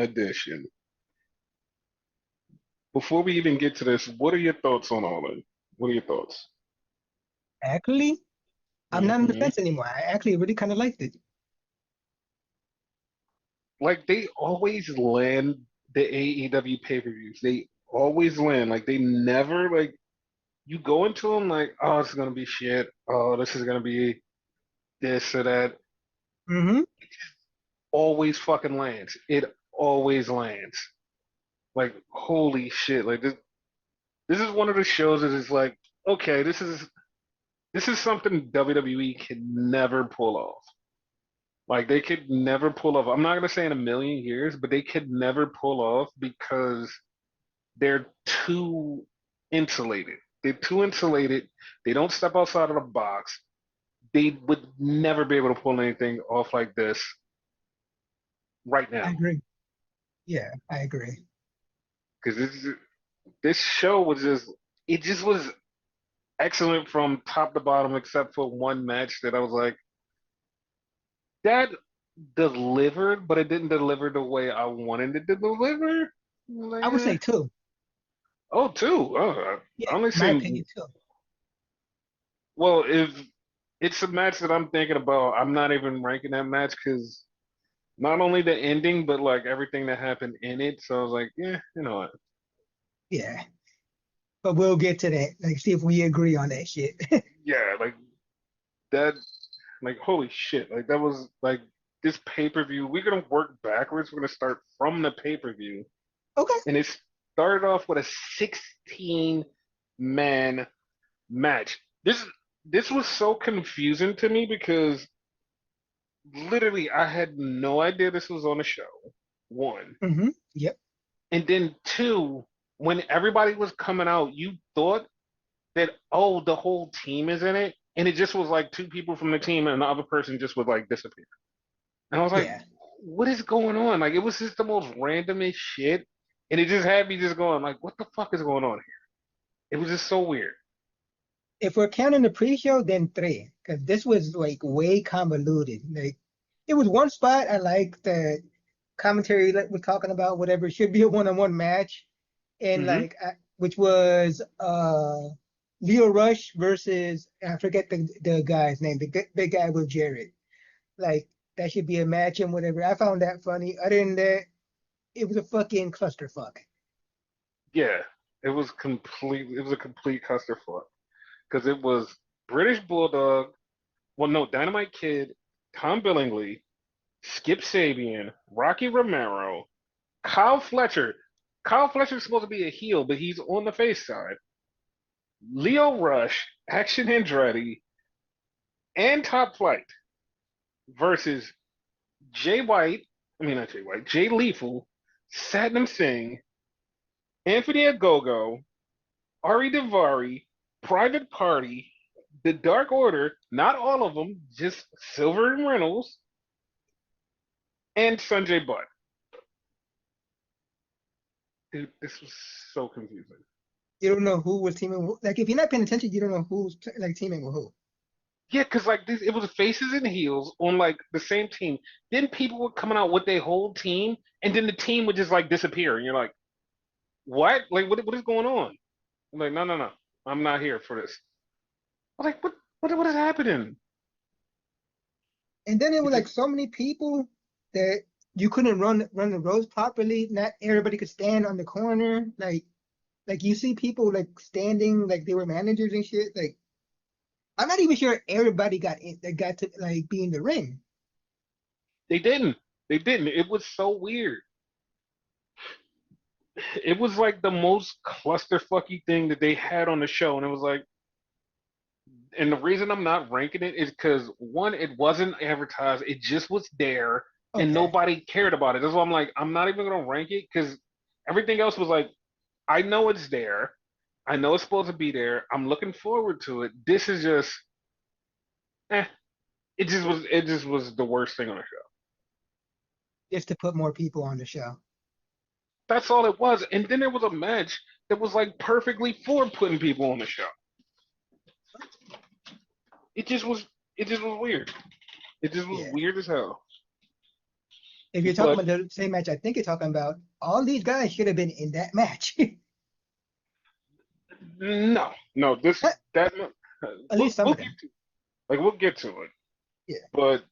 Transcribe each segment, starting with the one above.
edition. Before we even get to this, what are your thoughts on all of it? What are your thoughts? Actually, I'm not on the Hmm. fence anymore. I actually really kind of liked it. Like they always land the AEW pay-per-views. They always land. Like they never like you go into them like, oh, it's gonna be shit. Oh, this is gonna be this or that. Hmm. Always fucking lands. It always lands. Like holy shit. Like this is one of the shows that is like, okay, this is something WWE can never pull off. Like they could never pull off. I'm not gonna say in a million years, but they could never pull off because they're too insulated. They're too insulated. They don't step outside of the box. They would never be able to pull anything off like this right I now. agree. Yeah, I agree. Because this show was just it just was excellent from top to bottom, except for one match that I was like, that delivered, but it didn't deliver the way I wanted it to deliver. Like, I would say two. oh, two. Oh, I Yeah, only my seen. opinion too. Well, if it's a match that I'm thinking about, I'm not even ranking that match because not only the ending, but like everything that happened in it. So I was like, yeah, you know what? Yeah, but we'll get to that. Like, see if we agree on that shit. Yeah, like that. Like holy shit! Like that was like this pay-per-view. We're gonna work backwards. We're gonna start from the pay-per-view, Okay. and it started off with a 16-man match. This was so confusing to me because literally I had no idea this was on a show. One. Yep. And then two, when everybody was coming out, you thought that oh, the whole team is in it, and it just was like two people from the team and the other person just would like disappear. And I was like, Yeah. what is going on? Like it was just the most randomest shit. And it just had me just going like, what the fuck is going on here? It was just so weird. If we're counting the pre-show, then three, because this was like way convoluted. Like, it was one spot I like the commentary like we're talking about, whatever. It should be a one-on-one match, and Hmm. like which was Leo Rush versus I forget the guy's name, the guy with Jared. Like that should be a match and whatever. I found that funny. Other than that, it was a fucking clusterfuck. Yeah, it was a complete clusterfuck because it was British Bulldog, well, no, Dynamite Kid, Tom Billingsley, Skip Sabian, Rocky Romero, Kyle Fletcher. Kyle Fletcher's supposed to be a heel, but he's on the face side. Leo Rush, Action Andretti, and Top Flight versus Jay White. I mean, not Jay White. Jay Lethal, Satnam Singh, Anthony Agogo, Ari Davari, Private Party, The Dark Order. Not all of them, just Silver and Reynolds, and Sanjay Butt. Dude, this was so confusing. You don't know who was teaming. Like if you're not paying attention, you don't know who's like teaming with who. Yeah, because like this, it was faces and heels on like the same team. Then people were coming out with their whole team, and then the team would just like disappear, and you're like, "What? Like, what is going on?" I'm like, "No, no, no, I'm not here for this." I'm like, what is happening?" And then it It was like just, so many people that you couldn't run the rows properly. Not everybody could stand on the corner. Like you see people like standing like they were managers and shit. Like I'm not even sure everybody got in that got to like be in the ring. they didn't. They didn't. It was so weird. It was like the most clusterfucky thing that they had on the show, and it was like, and the reason I'm not ranking it is because one, it wasn't advertised. It just was there, and Okay. nobody cared about it. That's why I'm like, I'm not even gonna rank it because everything else was like, I know it's there. I know it's supposed to be there. I'm looking forward to it. This is just, eh. It just was the worst thing on the show. Just to put more people on the show. That's all it was. And then there was a match that was like perfectly for putting people on the show. It just was. It just was weird. It just was Yeah. weird as hell. if you're talking But about the same match, I think you're talking about all these guys should have been in that match. no, no, this At that least some we'll of get them. to we'll get to it. Yeah, But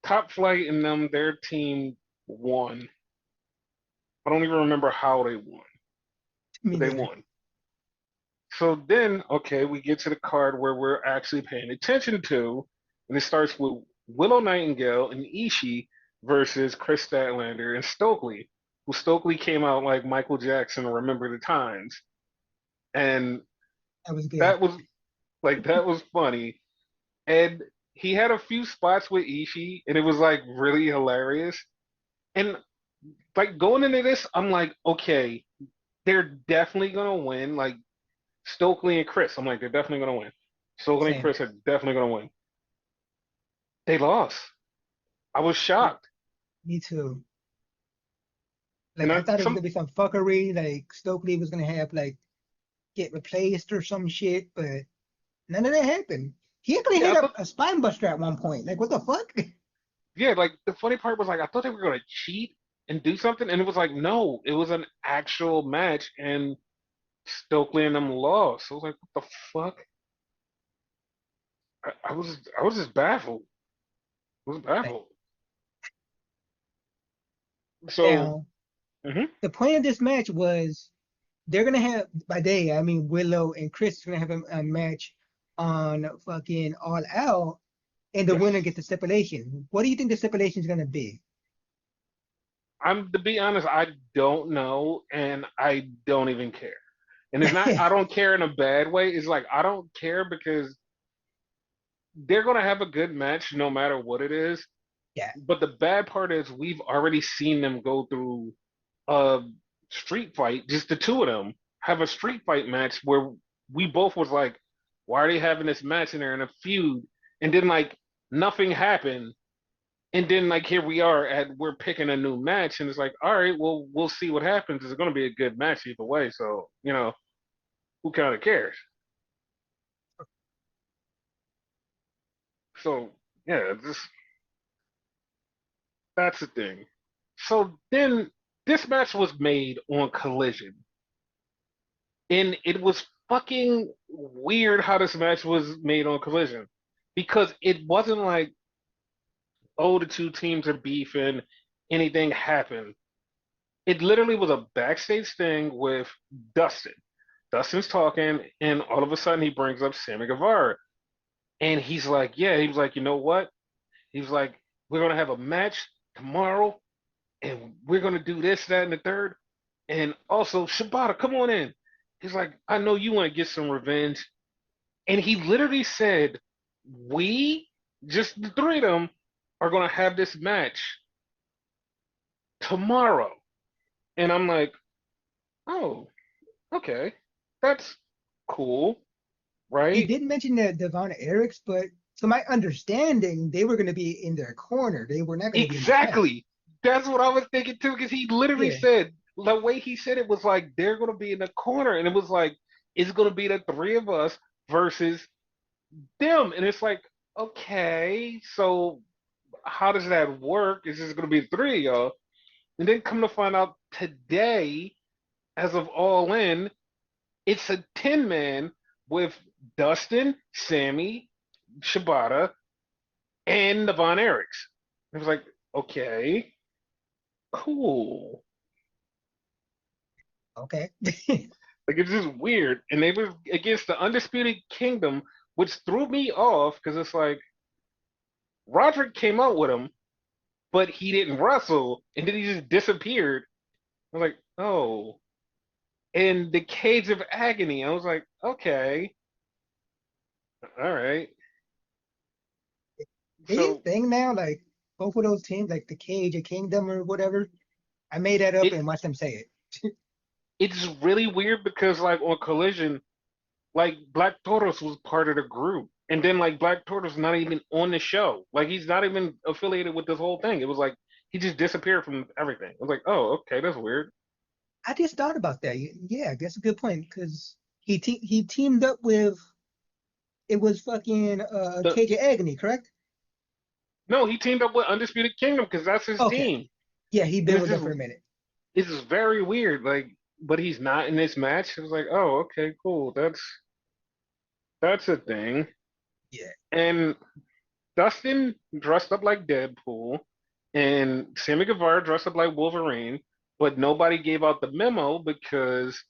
Top Flight and them, their team won. I don't even remember how they won, me but they neither. won. So then, okay, we get to the card where we're actually paying attention to, and it starts with Willow Nightingale and Ishii versus Chris Statlander and Stokely, who Stokely came out like Michael Jackson, Remember the Times, and That was good. that was that was funny. And he had a few spots with Ishii, and it was like really hilarious. And like going into this, I'm like, okay, they're definitely gonna win. Like Stokely and Chris, I'm like, they're definitely gonna win. Stokely and Same. Chris are definitely gonna win. They lost. I was shocked. Me too. And Like I thought it was some gonna be some fuckery. Like Stokely was gonna have like get replaced or some shit, but none of that happened. He actually yeah, hit I thought a spine buster at one point. Like what the fuck? yeah, like the funny part was like I thought they were gonna cheat and do something, and it was like no, it was an actual match, and Stokely and them lost. So I was like, what the fuck? I was just baffled. I was Like baffled. So now, mhm, the point of this match was they're gonna have by day. I mean Willow and Chris are gonna have a match on fucking All Out, and the yes. winner gets the stipulation. What do you think the stipulation is gonna be? I'm to be honest, I don't know, and I don't even care. And it's not I don't care in a bad way. It's like I don't care because they're gonna have a good match no matter what it is. Yeah, But the bad part is we've already seen them go through a street fight, just the two of them have a street fight match where we both was like, why are they having this match and they're in a feud? And then like nothing happened. And then like here we are at we're picking a new match and it's like, all right, well we'll see what happens. It's gonna be a good match either way. So, who kind of cares? So yeah, that's the thing. So then this match was made on Collision. And it was fucking weird how this match was made on Collision. Because it wasn't like, oh, the two teams are beefing, anything happened. It literally was a backstage thing with Dustin. Dustin's talking, and all of a sudden he brings up Sammy Guevara. And he's like, yeah, he was like, you know what? He was like, we're gonna have a match tomorrow, and we're gonna do this, that, and the third. And also, Shibata, come on in. He's like, I know you want to get some revenge. And he literally said, we, just the three of them, are gonna have this match tomorrow. And I'm like, oh, okay. That's cool, he right? did mention the Devon Erics, but to my understanding, they were gonna be in their corner. They were not gonna be in this match. Exactly. That's what I was thinking too, because he literally Yeah, said the way he said it was like they're gonna be in the corner, and it was like it's gonna be the three of us versus them, and it's like okay, so how does that work? Is this gonna be the three of y'all? And then come to find out today, as of All In, it's a 10 man with Dustin, Sammy, Shibata, and the Von Erichs. It was like okay, cool. okay. Like it's just weird. And they were against the Undisputed Kingdom, which threw me off because it's like Roderick came out with him, but he didn't wrestle, and then he just disappeared. I was like, oh. And the Cage of Agony, I was like, okay, all right. These So thing now, like both of those teams, like the Cage or Kingdom or whatever. I made that up it and watched them say it. it's really weird because like on Collision, like Black Tortoise was part of the group. And then like Black Tortoise not even on the show. Like he's not even affiliated with this whole thing. It was like he just disappeared from everything. I was like, oh, okay, that's weird. I just thought about that. Yeah, that's a good point because he teamed up with it was fucking The Cage of Agony, correct? No, he teamed up with Undisputed Kingdom because that's his Okay. team, Yeah, he and been with them for a minute. it's just very weird. Like, but he's not in this match. It was like, oh, okay, cool. That's a thing. Yeah. And Dustin dressed up like Deadpool, and Sammy Guevara dressed up like Wolverine, but nobody gave out the memo because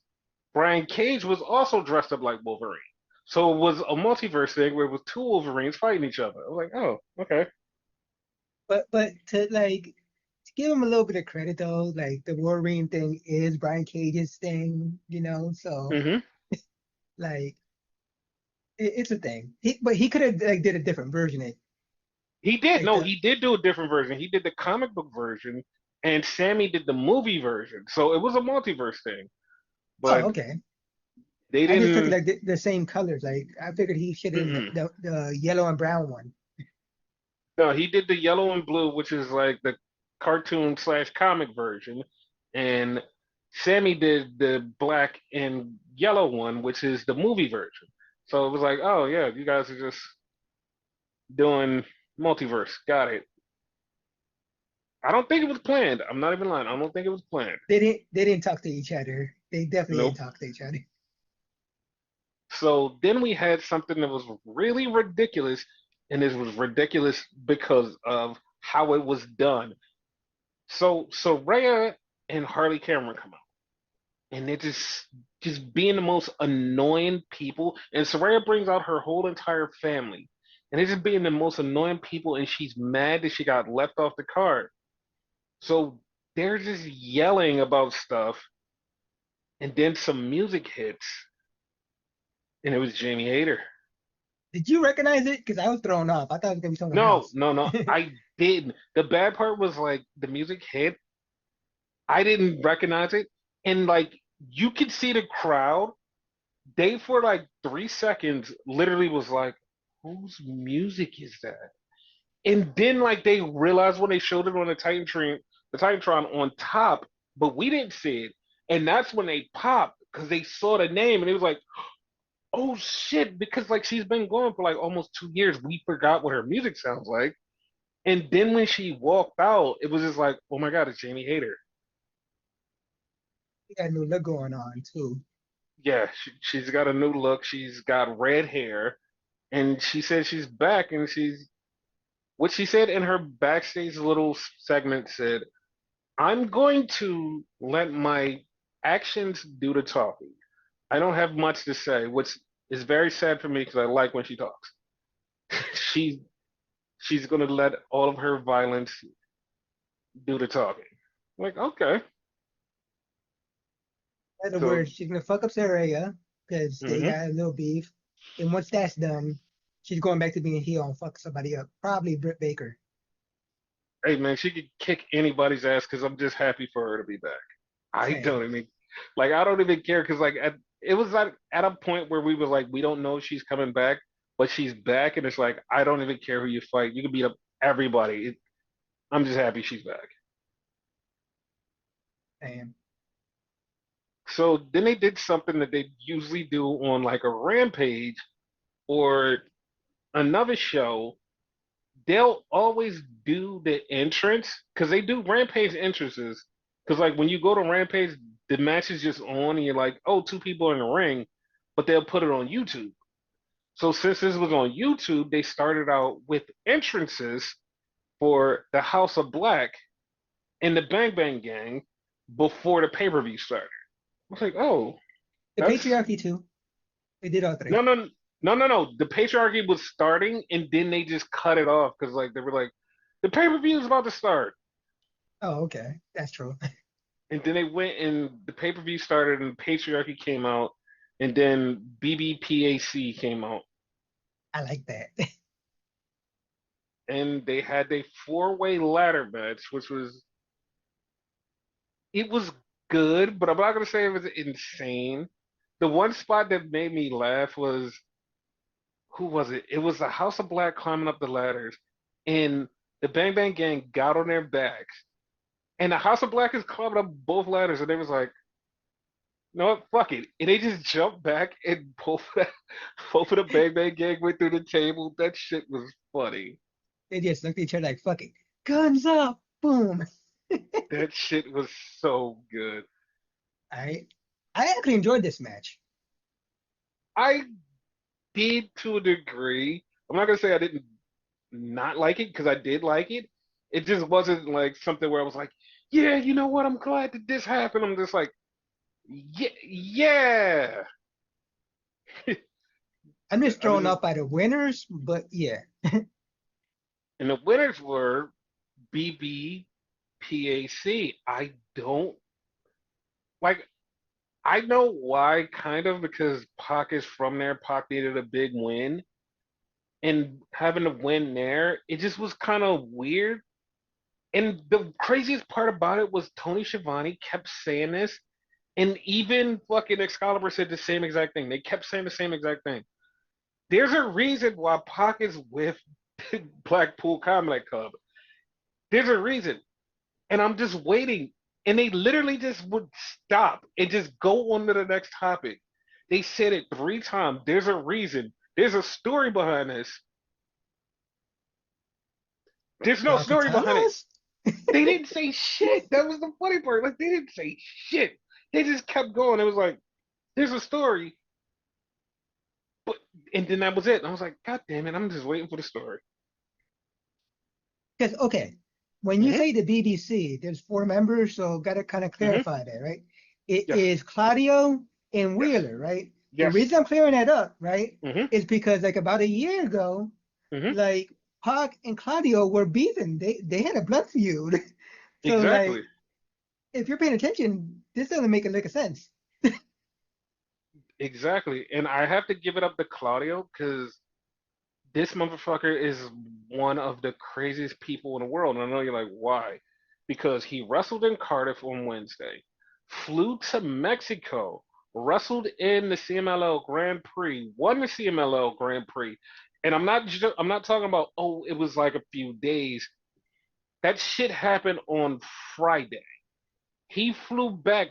Brian Cage was also dressed up like Wolverine. So it was a multiverse thing where it was two Wolverines fighting each other. I was like, oh, okay. But to like to give him a little bit of credit though, like the Wolverine thing is Brian Cage's thing, you know. So hmm like it's a thing. But he could have like did a different version of it. He did. Like No, the he did do a different version. He did the comic book version, and Sammy did the movie version. So it was a multiverse thing. oh But okay. they I just took it didn't. like the same colors. Like I figured he should have Mm-mm. the yellow and brown one. No, he did the yellow and blue, which is like the cartoon slash comic version, and Sammy did the black and yellow one, which is the movie version. So it was like, oh yeah, you guys are just doing multiverse. Got it. I don't think it was planned. I'm not even lying. I don't think it was planned. They didn't talk to each other. They definitely didn't Nope. talk to each other. So then we had something that was really ridiculous, and it was ridiculous because of how it was done. So Rhea and Harley Cameron come out, and they're just being the most annoying people. And Soraya brings out her whole entire family, and they're just being the most annoying people. And she's mad that she got left off the card. So they're just yelling about stuff, and then some music hits, and it was Jamie Hayter. Did you recognize it? Because I was thrown off. I thought it was gonna be someone No, else. no, no. I didn't. The bad part was like the music hit. I didn't recognize it. And like you could see the crowd. They for like 3 seconds literally was like, whose music is that? And then like they realized when they showed it on the Titantron on top, but we didn't see it. And that's when they popped because they saw the name and it was like, oh shit, because like she's been going for like almost 2 years. We forgot what her music sounds like. And then when she walked out, it was just like, oh my God, it's Jamie Hayter. He got a new look going on too. Yeah, she's got a new look. She's got red hair. And she said she's back. And what she said in her backstage little segment said, I'm going to let my actions do the talking. I don't have much to say, which is very sad for me because I like when she talks. she she's going to let all of her violence do the talking. Like, okay. In other So, words, she's gonna fuck up Saraya because they mhm. got a little beef. And once that's done, she's going back to being a heel and fuck somebody up. Probably Britt Baker. Hey man, she could kick anybody's ass because I'm just happy for her to be back. I Same. don't even like I don't even care because it was like at a point where we were like we don't know if she's coming back, but she's back and it's like I don't even care who you fight. You can beat up everybody. I'm just happy she's back. Same. So then they did something that they usually do on like a Rampage or another show. They'll always do the entrance because they do Rampage entrances. Because like when you go to Rampage, the match is just on, and you're like, oh, two people in the ring, but they'll put it on YouTube. So since this was on YouTube, they started out with entrances for the House of Black and the Bang Bang Gang before the pay per view started. I was like, oh, The that's patriarchy too. They did all no, three. no, no, no, no. The patriarchy was starting, and then they just cut it off because like they were like, the pay per view is about to start. Oh, okay. That's true. And then they went and the pay per view started and Patriarchy came out, and then BBPAC came out, I like that. and they had a four-way ladder match, which was it was good, but I'm not gonna say it was insane. The one spot that made me laugh was who was it? It was the House of Black climbing up the ladders, and the Bang Bang Gang got on their backs, and the House of Black is climbing up both ladders, and they was like, you know what? Fuck it. And they just jumped back and both of the Bang Bang Gang went through the table. That shit was funny. They just looked at each other like, fuck it. Guns up. Boom. That shit was so good. I I actually enjoyed this match. I did to a degree. I'm not gonna say I didn't not like it because I did like it. It just wasn't like something where I was like, yeah, you know what? I'm glad that this happened. I'm just like, yeah, yeah. I'm just I was thrown just, off by the winners, but yeah. and the winners were BBPAC. I don't like. I know why, kind of, because Pac is from there. Pac needed a big win, and having to win there, it just was kind of weird. And the craziest part about it was Tony Schiavone kept saying this, and even fucking Excalibur said the same exact thing. They kept saying the same exact thing. There's a reason why Pac is with Blackpool Combat Club. There's a reason. And I'm just waiting. And they literally just would stop and just go on to the next topic. They said it 3 times. There's a reason. There's a story behind this. There's no Y'all could story tell behind it. us? They didn't say shit. That was the funny part. Like they didn't say shit. They just kept going. It was like, there's a story, but and then that was it. And I was like, God damn it, I'm just waiting for the story. Because okay, when you Hmm. say the BBC, there's 4 members, so gotta kind of Hmm. clarify that, right? It Yes. is Claudio and Yes. Wheeler, right? The Yes. reason I'm clearing that up, right, Hmm. is because like about a year ago, Hmm. like Pac and Claudio were beefing. They had a blood feud. So like Exactly. if you're paying attention, this doesn't make a lick of sense. Exactly. And I have to give it up to Claudio because this motherfucker is one of the craziest people in the world. And I know you're like, why? Because he wrestled in Cardiff on Wednesday, flew to Mexico, wrestled in the CMLL Grand Prix, won the CMLL Grand Prix. And I'm not talking about, oh, it was like a few days. That shit happened on Friday. He flew back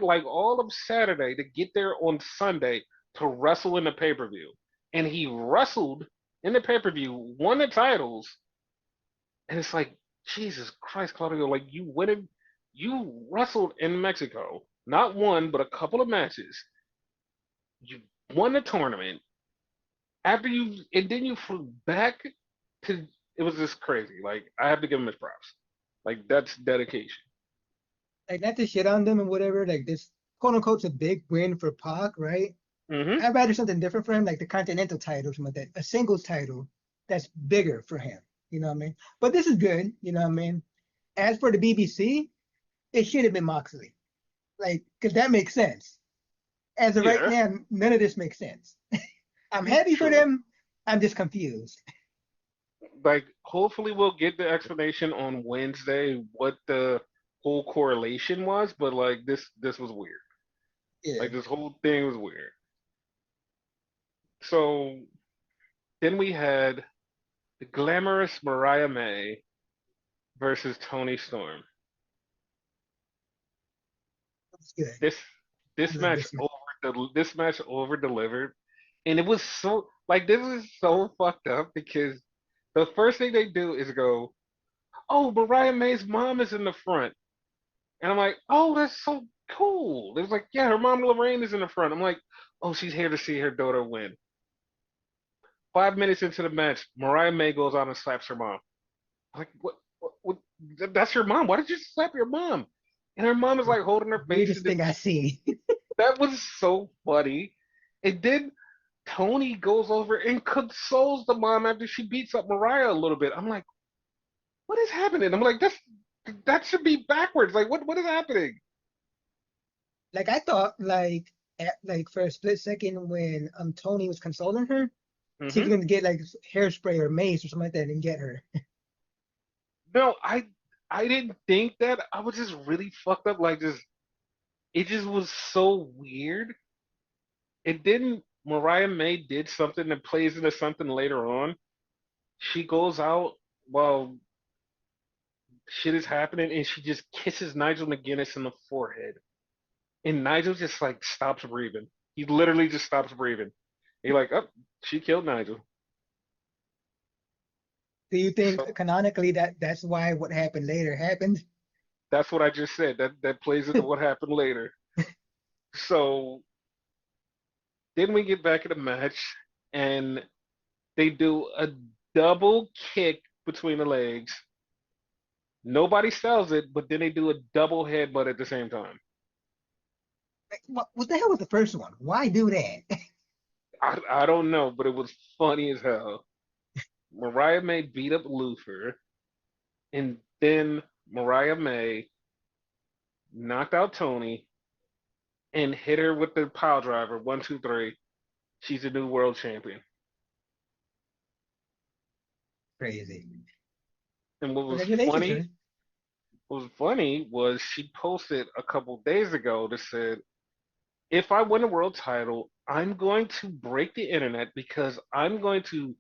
like all of Saturday to get there on Sunday to wrestle in the pay-per-view. And he wrestled in the pay-per-view, won the titles, and it's like, Jesus Christ, Claudio, like you wrestled in Mexico, not one, but a couple of matches. You won the tournament after you, and then you flew back to. It was just crazy. Like I have to give him his props. Like that's dedication. Like not to shit on them and whatever. Like this quote unquote's a big win for Pac, right? Hmm. I'd rather something different for him, like the Continental title, or something like that, a singles title that's bigger for him. You know what I mean? But this is good. You know what I mean? As for the BBC, it should have been Moxley, like because that makes sense. As of right Yeah, now, none of this makes sense. I'm happy for true. them. I'm just confused. Like hopefully we'll get the explanation on Wednesday what the whole correlation was, but like this was weird. Yeah, Like this whole thing was weird. So then we had the glamorous Mariah May versus Tony Storm. it's good. This I this love match this match. over this match over delivered, and it was so like this is so fucked up because the first thing they do is go, "Oh, Mariah May's mom is in the front," and I'm like, "Oh, that's so cool." It was like, "Yeah, her mom Lorraine is in the front." I'm like, "Oh, she's here to see her daughter win." 5 minutes into the match, Mariah May goes out and slaps her mom. I'm like, what? That's your mom. Why did you slap your mom? And her mom is like holding her face, Weirdest and thing I see. that was so funny. And then Tony goes over and consoles the mom after she beats up Mariah a little bit. I'm like, what is happening? I'm like, that should be backwards. Like, what is happening? Like I thought, like for a split second when Tony was consoling her, he was Hmm. gonna get like hairspray or mace or something like that and get her. No, I didn't think that. I was just really fucked up. Like, just it just was so weird. And then Mariah May did something that plays into something later on. She goes out while shit is happening, and she just kisses Nigel McGuinness in the forehead. And Nigel just like stops breathing. He literally just stops breathing. You're like, oh, she killed Nigel. Do you think So canonically that's why what happened later happened? that's what I just said. That plays into what happened later. So then we get back in the match, and they do a double kick between the legs. Nobody sells it, but then they do a double headbutt at the same time. Like, what the hell was the first one? Why do that? I don't know, but it was funny as hell. Mariah May beat up Luther, and then Mariah May knocked out Tony and hit her with the pile driver. One, two, three. She's a new world champion. Crazy. And Congratulations, sir. what was funny was she posted a couple days ago that said, if I win a world title, I'm going to break the internet because I'm going to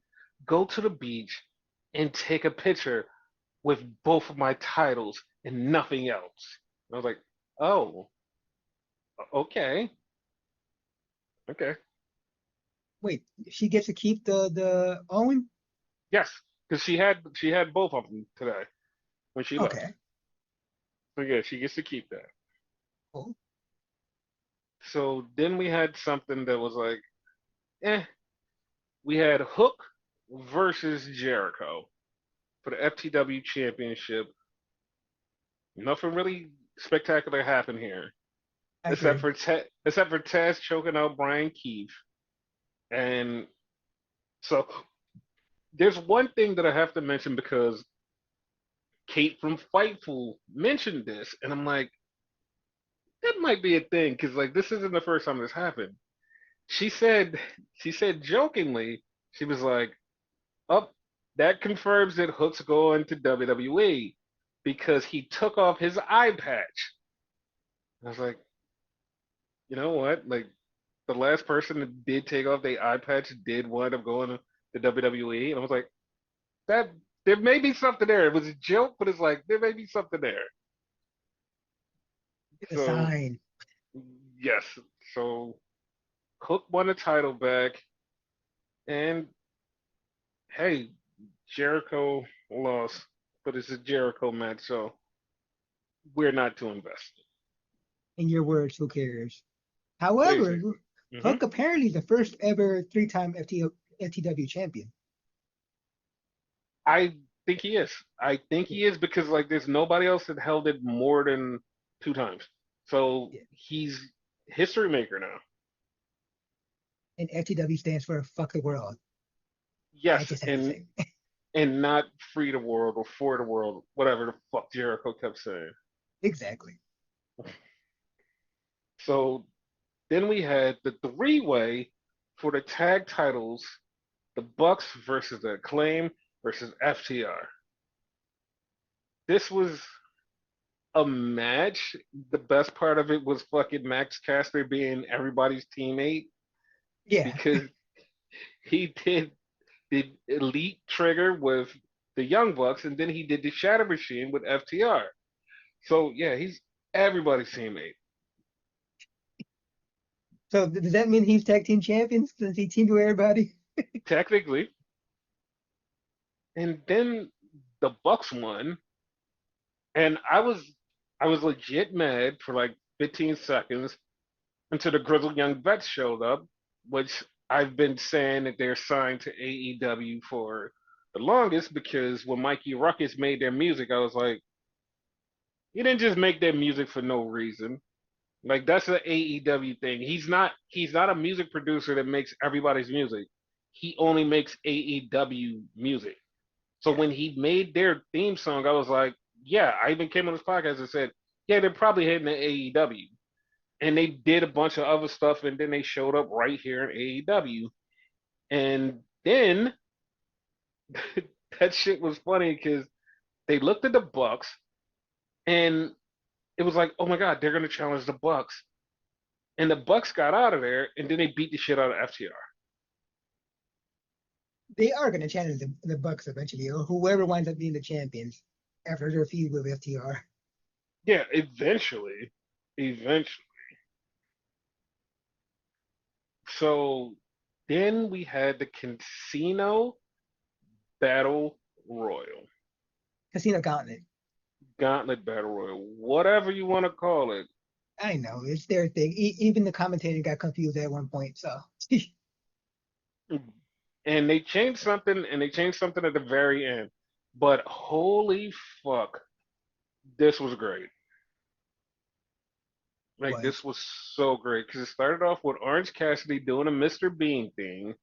go to the beach and take a picture with both of my titles and nothing else. And I was like, oh, okay, okay, Wait, she gets to keep the Owen? yes, because she had both of them today when she left. Okay. So yeah, she gets to keep that. Cool. So then we had something that was like, eh. We had Hook versus Jericho for the FTW Championship. Nothing really spectacular happened here, I except agree. for Taz choking out Bryan Keith. And so there's one thing that I have to mention because Kate from Fightful mentioned this, and I'm like, that might be a thing because like this isn't the first time this happened. She said she said jokingly, she was like, "Up, that confirms that Hook's going to WWE because he took off his eye patch." I was like, you know what? Like the last person that did take off their eye patch did wind up going to WWE, and I was like, that there may be something there. It was a joke, but it's like there may be something there. Get the So sign. yes, so Hook won the title back, and hey, Jericho lost, but it's a Jericho match, so we're not too invested. In your words, who cares? However, Basically. hmm Hook apparently is the first ever three-time FTW champion. I think he is. I think Yeah, he is because like there's nobody else that held it more than two times. So yeah. he's history maker now. And FTW stands for fuck the world. I Yes, just have to and say. and not free the world or for the world, whatever the fuck Jericho kept saying. Exactly. So then we had the three-way for the tag titles, the Bucks versus the Acclaim versus FTR. This was a match. The best part of it was fucking Max Caster being everybody's teammate Yeah. because he did the elite trigger with the Young Bucks and then he did the Shatter Machine with FTR. So yeah, he's everybody's teammate. So does that mean he's tag team champions since he teamed with everybody? Technically. And then the Bucks won and I was legit mad for like 15 seconds until the Grizzled Young Vets showed up, which I've been saying that they're signed to AEW for the longest because when Mikey Ruckus made their music, I was like, he didn't just make their music for no reason. Like that's an AEW thing. He's not a music producer that makes everybody's music. He only makes AEW music. So Yeah. when he made their theme song, I was like, yeah, I even came on this podcast and said, yeah, they're probably heading to AEW. And they did a bunch of other stuff, and then they showed up right here in AEW. And then that shit was funny because they looked at the Bucks, and it was like, oh my god, they're gonna challenge the Bucks. And the Bucks got out of there, and then they beat the shit out of FTR. They are going to challenge the Bucks eventually, or whoever winds up being the champions after their feud with FTR. Yeah, eventually. So then we had the Casino Battle Royal, Casino Gauntlet. Gauntlet Battle Royal, whatever you want to call it. I know it's their thing. Even the commentator got confused at one point. So And they changed something, and they changed something at the very end. But holy fuck, this was great. Like what? this was so great because it started off with Orange Cassidy doing a Mr. Bean thing,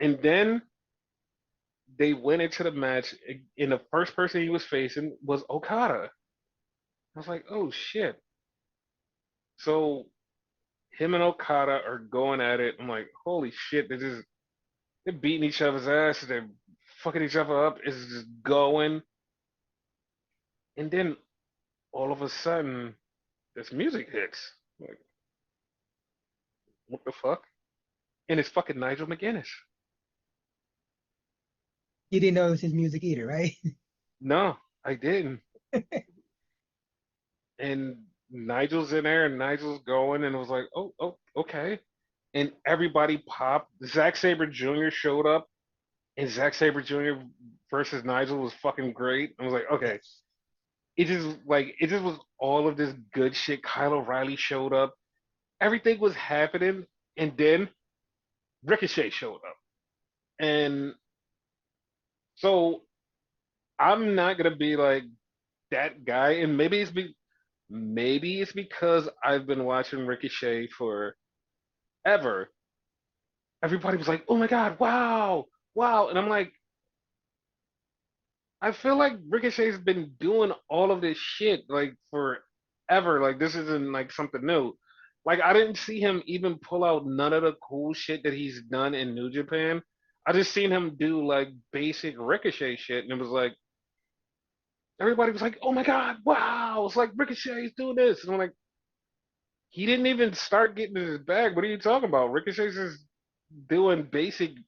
and then they went into the match, and the first person he was facing was Okada. I was like, oh shit. So him and Okada are going at it. I'm like, holy shit, they're beating each other's ass, they're fucking each other up. It's just going. And then all of a sudden, this music hits. Like, what the fuck? And it's fucking Nigel McGuinness. You didn't know it was his music either, right? No, I didn't. And Nigel's in there, and Nigel's going, and it was like, oh, okay. And everybody popped. Zack Sabre Jr. showed up, and Zack Sabre Jr. versus Nigel was fucking great. I was like, okay. Yes. It just was all of this good shit. Kyle O'Reilly showed up. Everything was happening, and then Ricochet showed up. And so I'm not gonna be like that guy, and maybe it's because I've been watching Ricochet for ever. Everybody was like, "Oh my God, wow, wow," and I'm like, I feel like Ricochet's been doing all of this shit like forever. Like this isn't like something new. Like I didn't see him even pull out none of the cool shit that he's done in New Japan. I just seen him do like basic Ricochet shit, and it was like everybody was like, "Oh my God, wow!" It's like Ricochet's doing this, and I'm like, he didn't even start getting in his bag. What are you talking about? Ricochet's just doing basic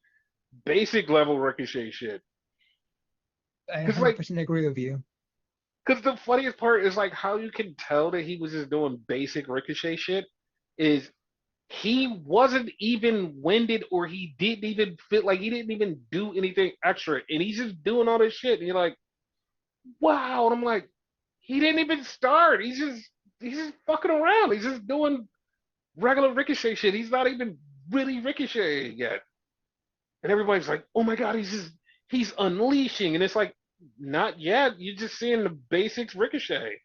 level Ricochet shit. I Cause like 100% agree with you. Because the funniest part is like how you can tell that he was just doing basic Ricochet shit is he wasn't even winded or he didn't even feel like he didn't even do anything extra and he's just doing all this shit and you're like, wow, and I'm like, he didn't even start. He's just fucking around. He's just doing regular Ricochet shit. He's not even really Ricochet yet. And everybody's like, oh my god, he's unleashing and it's like not yet. You're just seeing the basics Ricochet.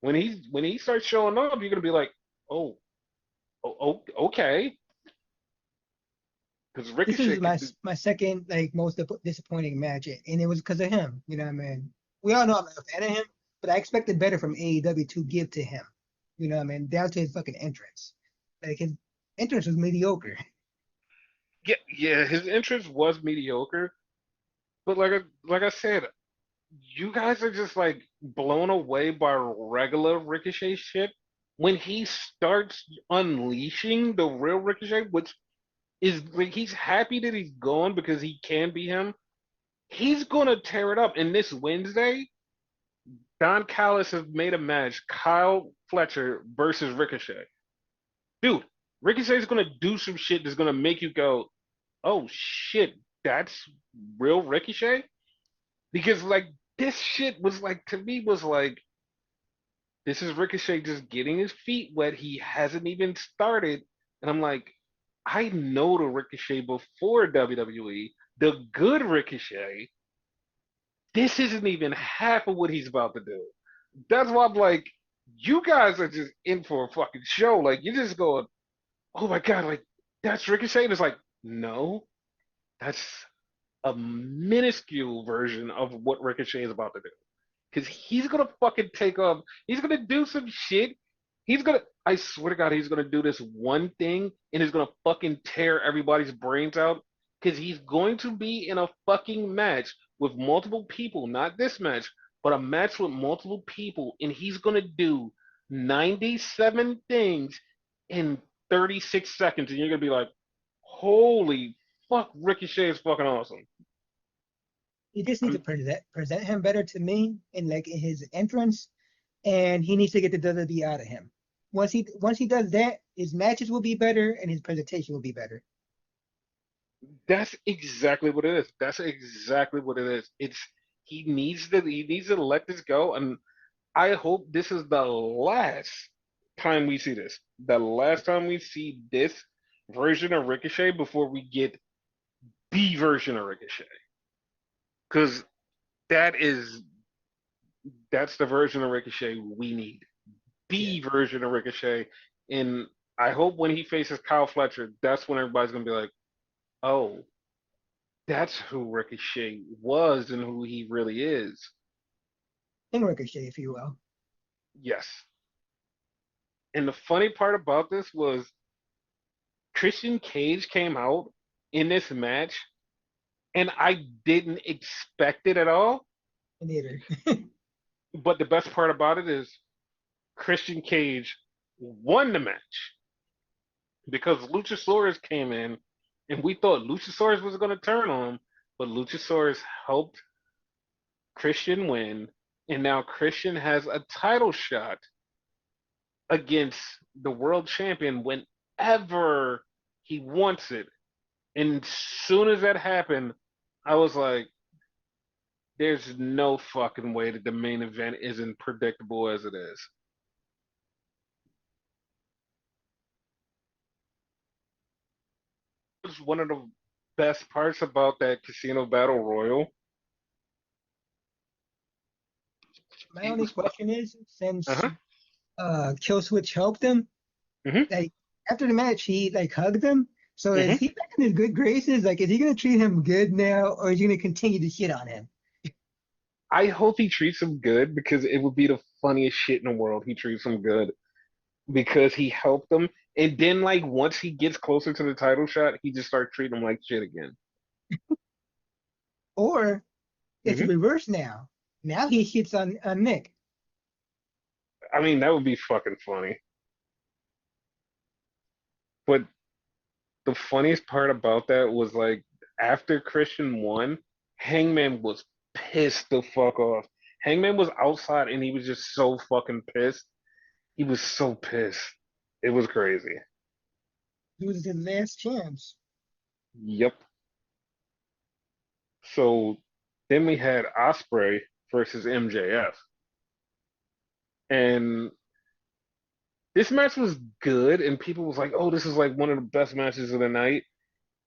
When he starts showing up, you're gonna be like, oh, okay, because This Ricochet is could do. my second like most disappointing match, and it was because of him. You know what I mean? We all know I'm not a fan of him, but I expected better from AEW to give to him. You know what I mean? Down to his fucking entrance. Like his entrance was mediocre. Yeah, yeah, his entrance was mediocre, but like I said, you guys are just like blown away by regular Ricochet shit. When he starts unleashing the real Ricochet, which is like he's happy that he's gone because he can be him. He's gonna tear it up. And this Wednesday, Don Callis has made a match: Kyle Fletcher versus Ricochet. Dude, Ricochet's gonna do some shit that's gonna make you go, "Oh shit, that's real Ricochet." Because like this shit was like to me was like this is Ricochet just getting his feet wet. He hasn't even started, and I'm like, I know the Ricochet before WWE, the good Ricochet. This isn't even half of what he's about to do. That's why I'm like, you guys are just in for a fucking show. Like you're just going, oh my god, like that's Ricochet. And it's like, no, that's a minuscule version of what Ricochet is about to do. Because he's gonna fucking take off. He's gonna do some shit. I swear to God, he's gonna do this one thing and he's gonna fucking tear everybody's brains out. Because he's going to be in a fucking match with multiple people, not this match, but a match with multiple people, and he's gonna do 97 things in 36 seconds, and you're gonna be like, holy fuck, Ricochet is fucking awesome. He just needs to I'm, present him better to me in like in his entrance, and he needs to get the WWE out of him. Once he does that, his matches will be better and his presentation will be better. That's exactly what it is. That's exactly what it is. It's he needs to let this go, and I hope this is the last time we see this. The last time we see this version of Ricochet before we get B version of Ricochet. Because that is that's the version of Ricochet we need. Yeah, B version of Ricochet. And I hope when he faces Kyle Fletcher, that's when everybody's gonna be like, oh, that's who Ricochet was and who he really is. in Ricochet, if you will. Yes. And the funny part about this was Christian Cage came out in this match, and I didn't expect it at all. Neither. But the best part about it is Christian Cage won the match because Luchasaurus came in, and we thought Luchasaurus was going to turn on him, but Luchasaurus helped Christian win, and now Christian has a title shot against the world champion whenever he wants it. And as soon as that happened, I was like, there's no fucking way that the main event isn't predictable as it is. It was one of the best parts about that Casino Battle Royal. My It only was question is, since uh-huh. Kill Switch helped him, hmm like after the match, he like hugged him. So is hmm he back in his good graces? Like, is he gonna treat him good now, or is he gonna continue to shit on him? I hope he treats him good because it would be the funniest shit in the world. He treats him good because he helped him, and then like once he gets closer to the title shot, he just starts treating him like shit again. Or it's hmm reversed now. Now he shits on Nick. I mean, that would be fucking funny. But the funniest part about that was like after Christian won, Hangman was pissed the fuck off. Hangman was outside and he was just so fucking pissed. He was so pissed. It was crazy. He was his last chance. Yep. So then we had Osprey versus MJF. And this match was good and people was like, "Oh, this is like one of the best matches of the night."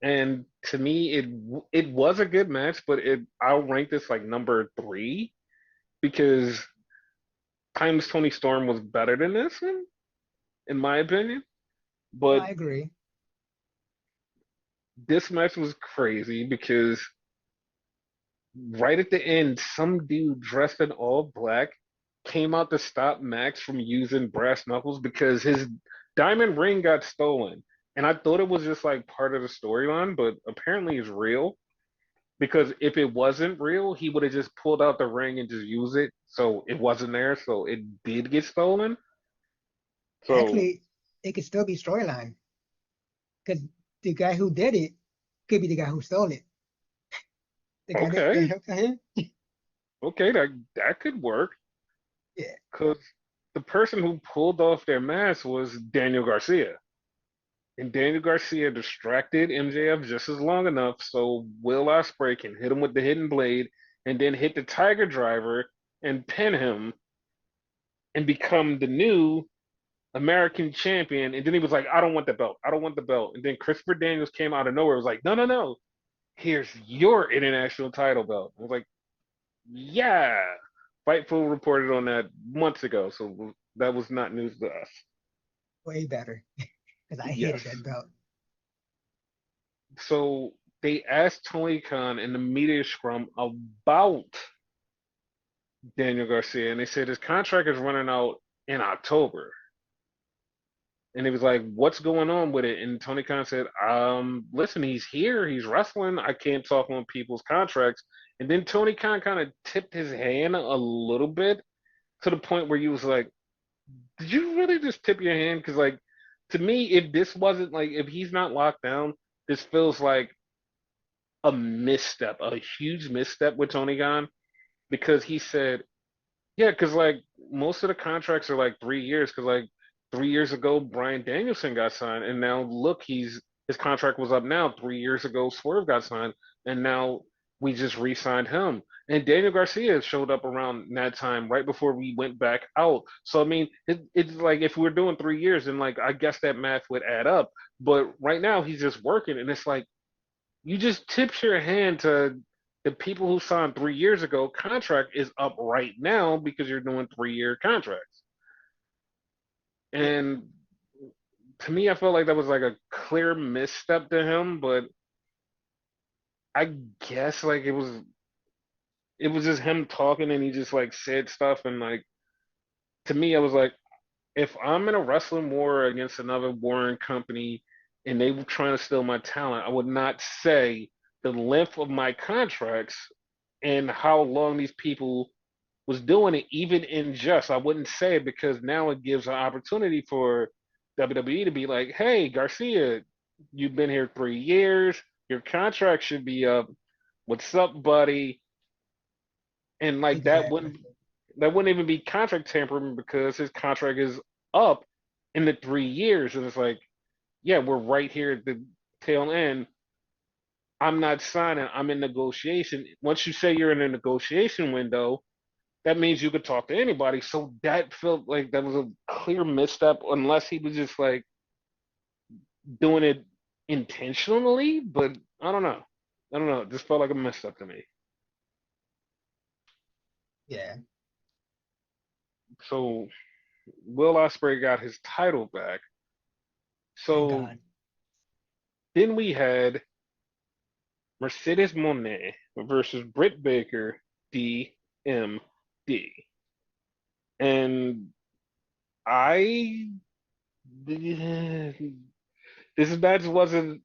And to me it was a good match, but it I'll rank this like number 3 because Times Tony Storm was better than this one, in my opinion. No, But I agree. this match was crazy because right at the end, some dude dressed in all black came out to stop Max from using brass knuckles because his diamond ring got stolen. And I thought it was just like part of the storyline, but apparently it's real. Because if it wasn't real, he would have just pulled out the ring and just used it. So it wasn't there. So it did get stolen. So, Actually, it could still be storyline because the guy who did it could be the guy who stole it. The guy that okay. helped him. Okay, that could work. Yeah, Because the person who pulled off their mask was Daniel Garcia. And Daniel Garcia distracted MJF just as long enough so Will Ospreay can hit him with the hidden blade and then hit the Tiger Driver and pin him and become the new American champion. And then he was like, I don't want the belt. I don't want the belt. And then Christopher Daniels came out of nowhere. It was like, no, no, no. Here's your international title belt. I was like, yeah. Fightful reported on that months ago. So that was not news to us. way better because I Yes. hated that belt. So they asked Tony Khan in the media scrum about Daniel Garcia, and they said his contract is running out in October. And he was like, "What's going on with it?" And Tony Khan said, listen, he's here, he's wrestling. I can't talk on people's contracts." And then Tony Khan kind of tipped his hand a little bit to the point where he was like, "Did you really just tip your hand?" Because like to me, if this wasn't like if he's not locked down, this feels like a misstep, a huge misstep with Tony Khan because he said, yeah, because like most of the contracts are like 3 years. Because like 3 years ago, Bryan Danielson got signed, and now look, he's his contract was up now. 3 years ago, Swerve got signed, and now we just re-signed him. And Daniel Garcia showed up around that time, right before we went back out. So I mean, it's like if we're doing 3 years, then like I guess that math would add up. But right now he's just working, and it's like you just tipped your hand to the people who signed 3 years ago. Contract is up right now because you're doing 3-year contracts. Yeah, And to me, I felt like that was like a clear misstep to him, but I guess like it was just him talking and he just like said stuff and like to me I was like if I'm in a wrestling war against another warring company and they were trying to steal my talent, I would not say the length of my contracts and how long these people was doing it, even in just. I wouldn't say it because now it gives an opportunity for WWE to be like, hey, Garcia, you've been here 3 years. Your contract should be up. What's up, buddy? And like exactly. that wouldn't even be contract tampering because his contract is up in the 3 years. And it's like, yeah, we're right here at the tail end. I'm not signing. I'm in negotiation. Once you say you're in a negotiation window, that means you could talk to anybody. So that felt like that was a clear misstep, unless he was just like doing it intentionally. But I don't know. I don't know. It just felt like a misstep to me. Yeah, So Will Ospreay got his title back. thank So God. then we had Mercedes Moné versus Britt Baker, DMD. And I this match wasn't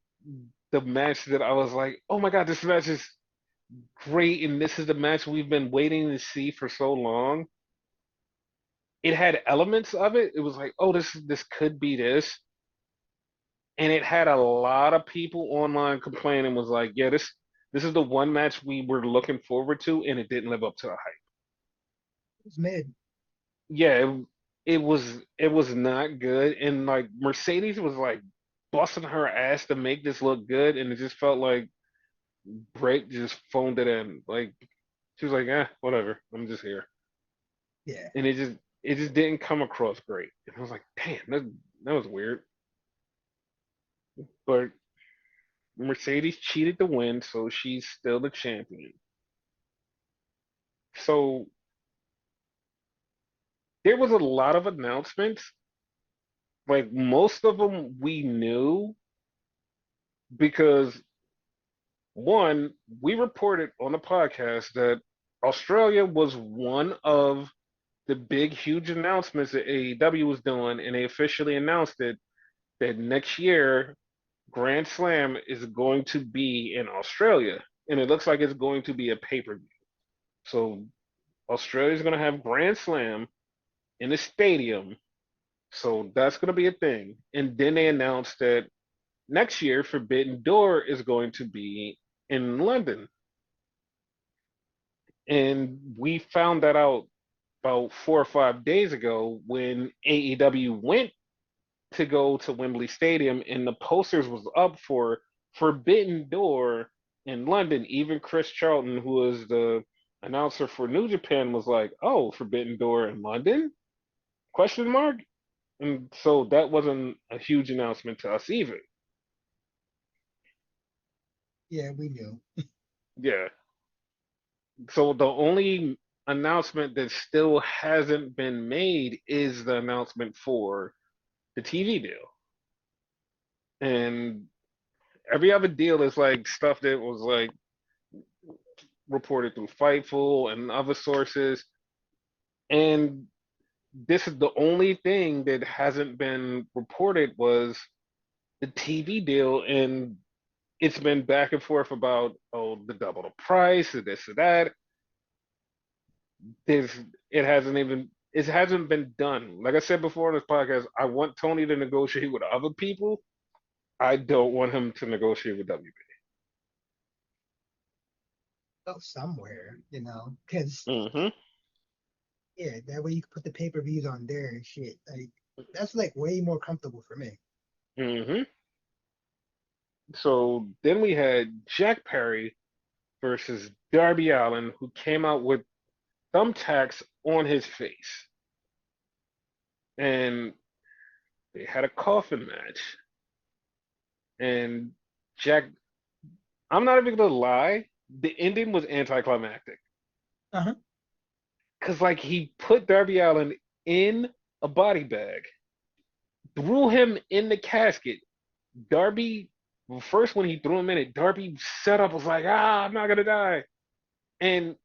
the match that I was like, oh my God, this match is great, and this is the match we've been waiting to see for so long. It had elements of it. It was like, oh, this could be this, and it had a lot of people online complaining. Was like, yeah, this is the one match we were looking forward to, and it didn't live up to the hype. It's mid. Yeah, it was not good, and like Mercedes was like busting her ass to make this look good, and it just felt like Britt just phoned it in. Like she was like, whatever, I'm just here, Yeah, and it just didn't come across great. And I was like, damn, that was weird. But Mercedes cheated to win, so she's still the champion. So there was a lot of announcements. Like most of them we knew because one, we reported on the podcast that Australia was one of the big, huge announcements that AEW was doing, and they officially announced it that next year Grand Slam is going to be in Australia, and it looks like it's going to be a pay-per-view. So Australia's going to have Grand Slam in the stadium, so that's going to be a thing. And then they announced that next year Forbidden Door is going to be in London, and we found that out about 4 or 5 days ago when AEW went to go to Wembley Stadium and the posters was up for Forbidden Door in London. Even Chris Charlton, who was the announcer for New Japan, was like, "Oh, Forbidden Door in London?" Question mark. And so that wasn't a huge announcement to us either. yeah, we knew. Yeah. So the only announcement that still hasn't been made is the announcement for the TV deal. And every other deal is like stuff that was like reported through Fightful and other sources. And this is the only thing that hasn't been reported was the TV deal. And it's been back and forth about, oh, the double the price, or this or that. There's, it hasn't been done. Like I said before in this podcast, I want Tony to negotiate with other people. I don't want him to negotiate with Go somewhere, because WB. yeah, that way you can put the pay-per-views on there and shit. Like that's like way more comfortable for me. Hmm. So then we had Jack Perry versus Darby Allin, who came out with thumbtacks on his face, and they had a coffin match. And Jack, I'm not even gonna lie, the ending was anticlimactic Uh-huh. because like he put Darby Allin in a body bag, threw him in the casket. Darby, first when he threw him in it, Darby set up was like, I'm not gonna die, and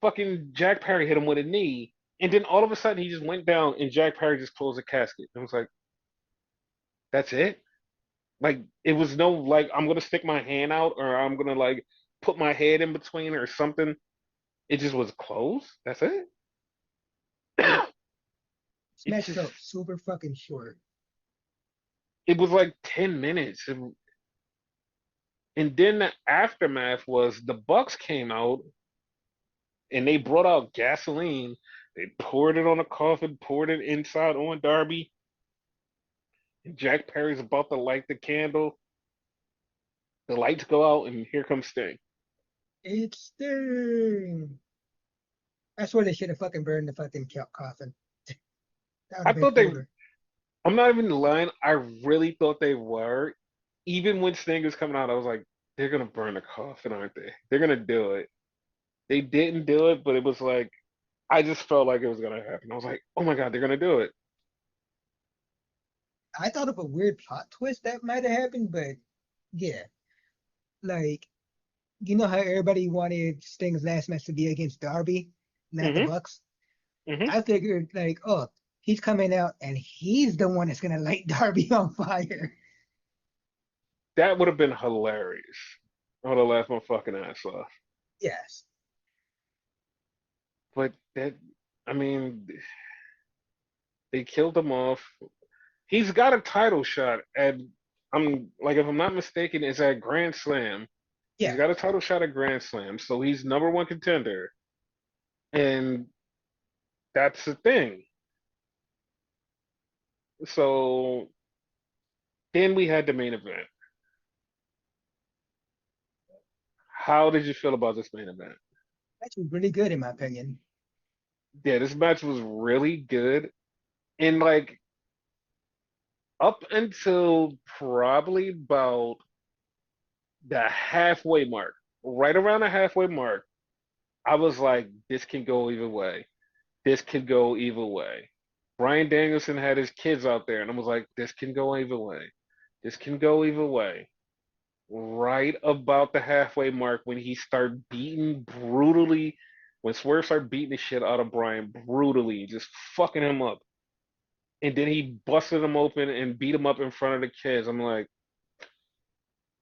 fucking Jack Perry hit him with a knee, and then all of a sudden he just went down, and Jack Perry just closed the casket. And I was like, that's it. Like it was no like I'm gonna stick my hand out or I'm gonna like put my head in between or something. It just was closed. That's it. This It match just felt super fucking short. it was like 10 minutes. And then the aftermath was the Bucks came out and they brought out gasoline. They poured it on a coffin, poured it inside on Darby. And Jack Perry's about to light the candle. The lights go out, and here comes Sting. It's Sting. I swear they should have fucking burned the fucking coffin. That would I have been thought they, cooler. I'm not even lying. I really thought they were. Even when Sting was coming out, I was like, they're gonna burn the coffin, aren't they? They're gonna do it. They didn't do it, but it was like, I just felt like it was gonna happen. I was like, oh my God, they're gonna do it. I thought of a weird plot twist that might have happened, but yeah, like you know how everybody wanted Sting's last match to be against Darby, not the hmm Bucks. hmm I figured like, oh, he's coming out and he's the one that's gonna light Darby on fire. That would have been hilarious. I would have laughed my fucking ass off. Yes. But that, I mean, they killed him off. He's got a title shot at, I'm like, if I'm not mistaken, it's at Grand Slam. He's Yeah. got a title shot at Grand Slam, so he's number one contender. And that's the thing. So then we had the main event. How did you feel about this main event? That was really good in my opinion. Yeah, this match was really good. And like up until probably about the halfway mark, right around the halfway mark, I was like, this can go either way. This could go either way. Bryan Danielson had his kids out there, and I was like, this can go either way. This can go either way. Right about the halfway mark when he started beating brutally, when Swerve started beating the shit out of Bryan brutally, just fucking him up. And then he busted him open and beat him up in front of the kids. I'm like,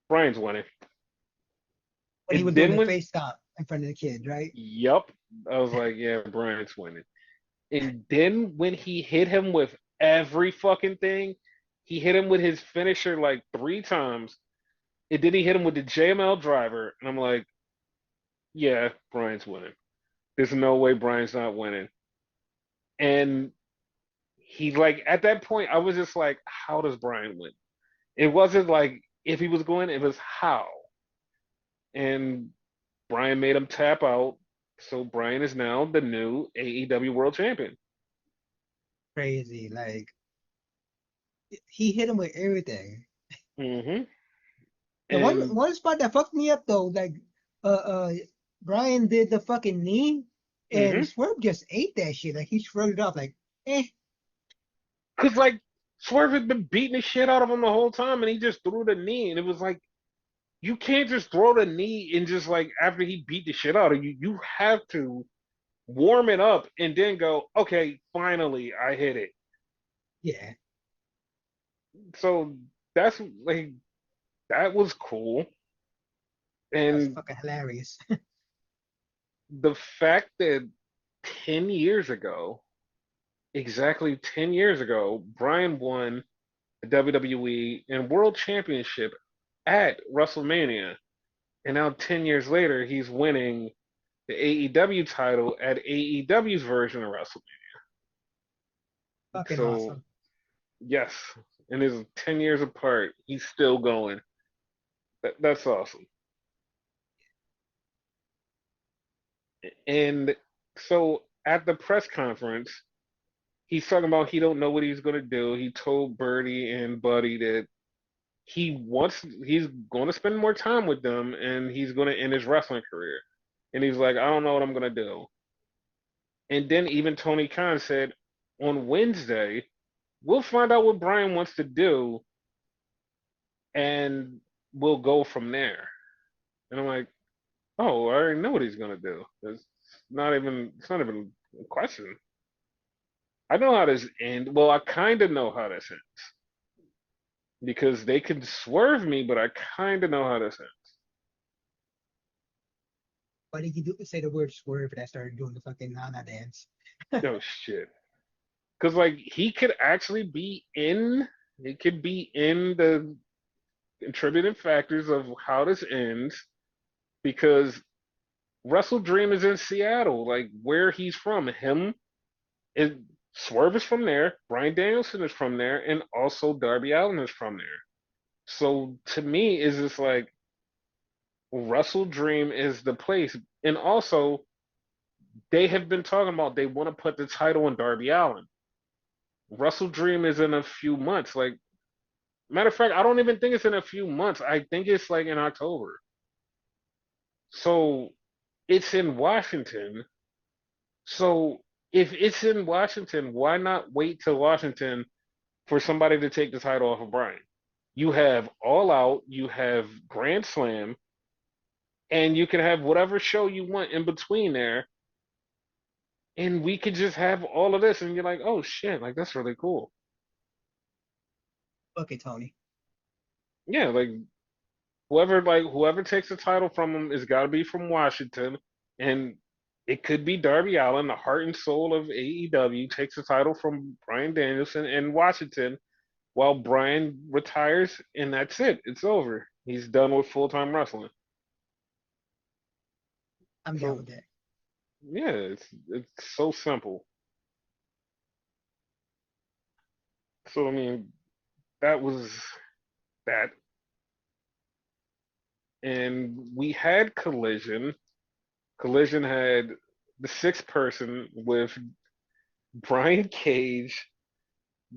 Bryan's winning. When he was And doing then the when, face stomp in front of the kid, right? yup, I was like, yeah, Bryan's winning. And then when he hit him with every fucking thing, he hit him with his finisher like 3 times. And then he hit him with the JML driver. And I'm like, yeah, Bryan's winning. There's no way Bryan's not winning. And he like at that point, I was just like, how does Bryan win? It wasn't like if he was going, it was how. And Bryan made him tap out. So Bryan is now the new AEW World Champion. Crazy. Like he hit him with everything. hmm The one And one spot that fucked me up though, like uh Bryan did the fucking knee hmm and Swerve just ate that shit. Like he shrugged it off like, eh, Cause like Swerve had been beating the shit out of him the whole time, and he just threw the knee, and it was like you can't just throw the knee and just like after he beat the shit out of you, you have to warm it up and then go, okay, finally I hit it. yeah, So that's like that was cool, that was and fucking hilarious. the fact that 10 years ago, exactly 10 years ago, Bryan won the WWE and World Championship at WrestleMania. And now 10 years later, he's winning the AEW title at AEW's version of WrestleMania. Fucking So, awesome. yes, and it's 10 years apart. He's still going. That's awesome. And so at the press conference, he's talking about he don't know what he's gonna do. He told Birdie and Buddy that he's going to spend more time with them and he's going to end his wrestling career. And he's like, I don't know what I'm going to do. And then even Tony Khan said on Wednesday, we'll find out what Bryan wants to do and we'll go from there. And I'm like, oh, I already know what he's going to do. It's not even a question. I know how this ends. Well, I kind of know how this ends because they could swerve me, but I kind of know how this ends. Why did you say the word swerve and I started doing the fucking Nana dance? Oh shit. Because like he could be in the contributing factors of how this ends because Russell Dream is in Seattle, like where he's from. Him is Swerve is from there, Bryan Danielson is from there, and also Darby Allin is from there. So to me, is just like Russell Dream is the place. And also they have been talking about they want to put the title on Darby Allin. Russell Dream is in a few months. Like matter of fact, I don't even think it's in a few months. I think it's like in October. So it's in Washington. So if it's in Washington, why not wait till Washington for somebody to take the title off of Bryan? You have All Out, you have Grand Slam, and you can have whatever show you want in between there, and we could just have all of this, and you're like, oh shit, like that's really cool. Okay, Tony. Yeah, like whoever takes the title from him has got to be from Washington, and it could be Darby Allin, the heart and soul of AEW, takes the title from Bryan Danielson in Washington, while Bryan retires, and that's it. It's over. He's done with full time wrestling. I'm down So with that. yeah, it's so simple. So I mean, that was that, and we had Collision. Collision had the sixth person with Brian Cage,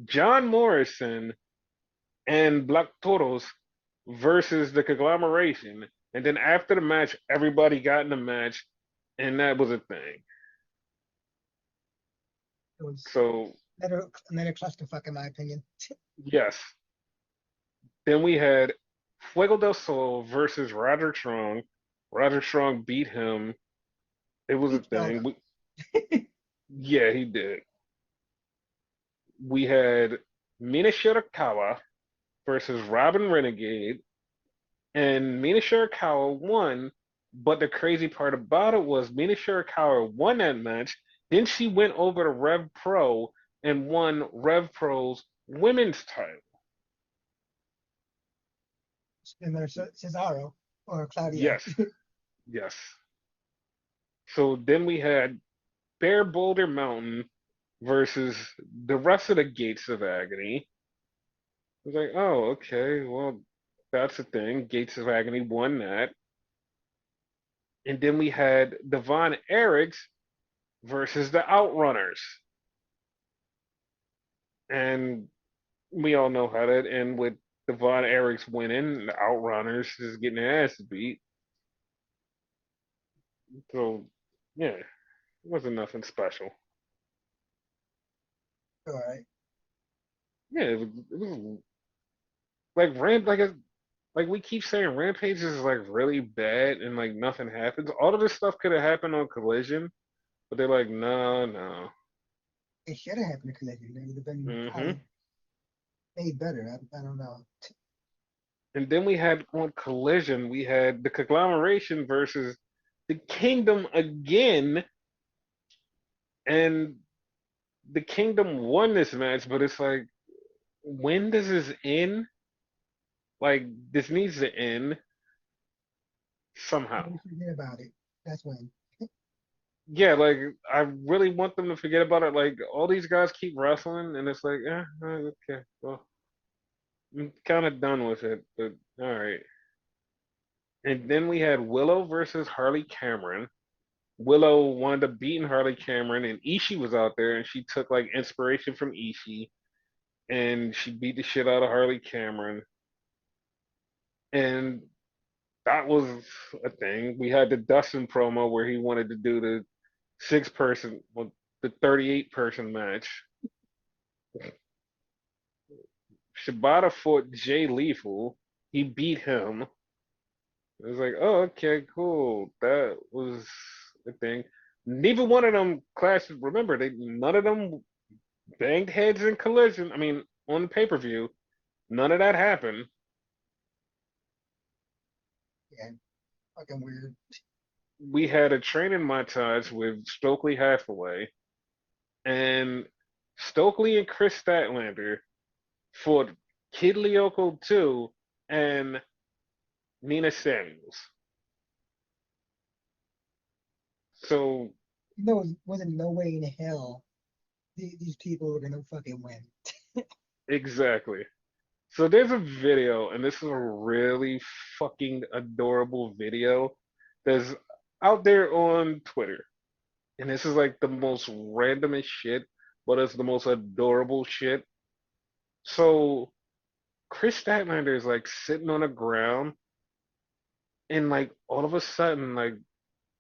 John Morrison, and Black Toros versus the conglomeration. And then after the match, everybody got in the match, and that was a thing. It was So another clusterfuck in my opinion. yes. Then we had Fuego del Sol versus Roger Strong. Roger Strong beat him. It was a Each thing. Belga. Yeah, he did. We had Mina Shirakawa versus Robin Renegade, and Mina Shirakawa won. But the crazy part about it was Mina Shirakawa won that match. Then she went over to Rev Pro and won Rev Pro's women's title. Another Cesaro or Claudio. Yes, yes. So then we had Bear Boulder Mountain versus the rest of the Gates of Agony. I was like, oh, okay, well, that's the thing. Gates of Agony won that. And then we had Devon Eriks versus the Outrunners. And we all know how that ended with Devon Eriks winning, the Outrunners just getting their ass beat. So, yeah, it wasn't nothing special. All right. Yeah, it was like like we keep saying Rampage is like really bad and like nothing happens. All of this stuff could have happened on Collision, but they're like, no, no. It should have happened to Collision. It would have been Hmm. probably made better. I don't know. And then we had on Collision, we had the conglomeration versus the Kingdom again, and the Kingdom won this match, but it's like, when does this end? Like, this needs to end somehow. When you forget about it, that's when. Yeah, like I really want them to forget about it. Like all these guys keep wrestling, and it's like, okay, well, I'm kind of done with it. But all right, And then we had Willow versus Harley Cameron. Willow wound up beating Harley Cameron, and Ishii was out there, and she took like inspiration from Ishii, and she beat the shit out of Harley Cameron, and that was a thing. We had the Dustin promo where he wanted to do the 6 person, well, the 38-person match. Shibata fought Jay Lethal. He beat him. It was like, oh, okay, cool. That was the thing. Neither one of them clashed. Remember, none of them banged heads in collision. I mean, on the pay-per-view, none of that happened. Yeah, fucking weird. We had a training montage with Stokely Hathaway, and Stokely and Chris Statlander fought Kid Lyoko too, and Nina Samuels. So You know, it wasn't no way in hell these people were gonna fucking win. exactly. So there's a video, and this is a really fucking adorable video that's out there on Twitter. And this is like the most randomest shit, but it's the most adorable shit. So Chris Statlander is like sitting on the ground, and like all of a sudden, like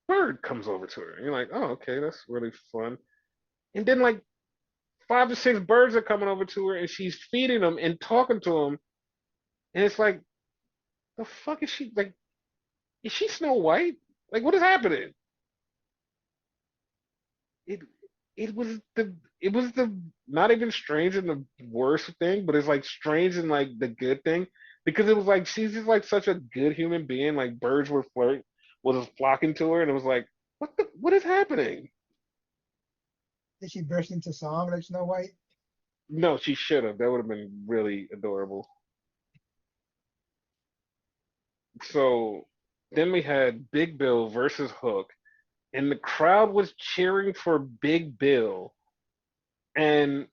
bird comes over to her. And you're like, oh, okay, that's really fun. And then like 5 or 6 birds are coming over to her, and she's feeding them and talking to them. And it's like, the fuck is she like? Is she Snow White? Like, what is happening? It it was the not even strange in the worst thing, but it's like strange in like the good thing because it was like she's just like such a good human being. Like birds were was flocking to her, and it was like, what is happening? Did she burst into song like Snow White? No, she should have. That would have been really adorable. So then we had Big Bill versus Hook, and the crowd was cheering for Big Bill. And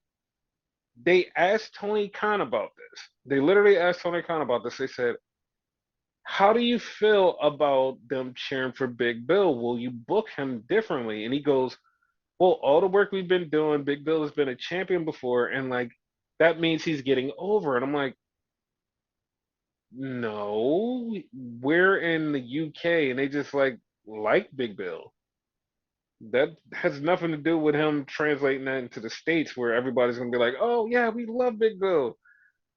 they asked Tony Khan about this. They literally asked Tony Khan about this. They said, how do you feel about them cheering for Big Bill? Will you book him differently? And he goes, well, all the work we've been doing, Big Bill has been a champion before, and like that means he's getting over. And I'm like, no, we're in the UK and they just like Big Bill. That has nothing to do with him translating that into the States where everybody's gonna be like, oh yeah, we love Big Bill.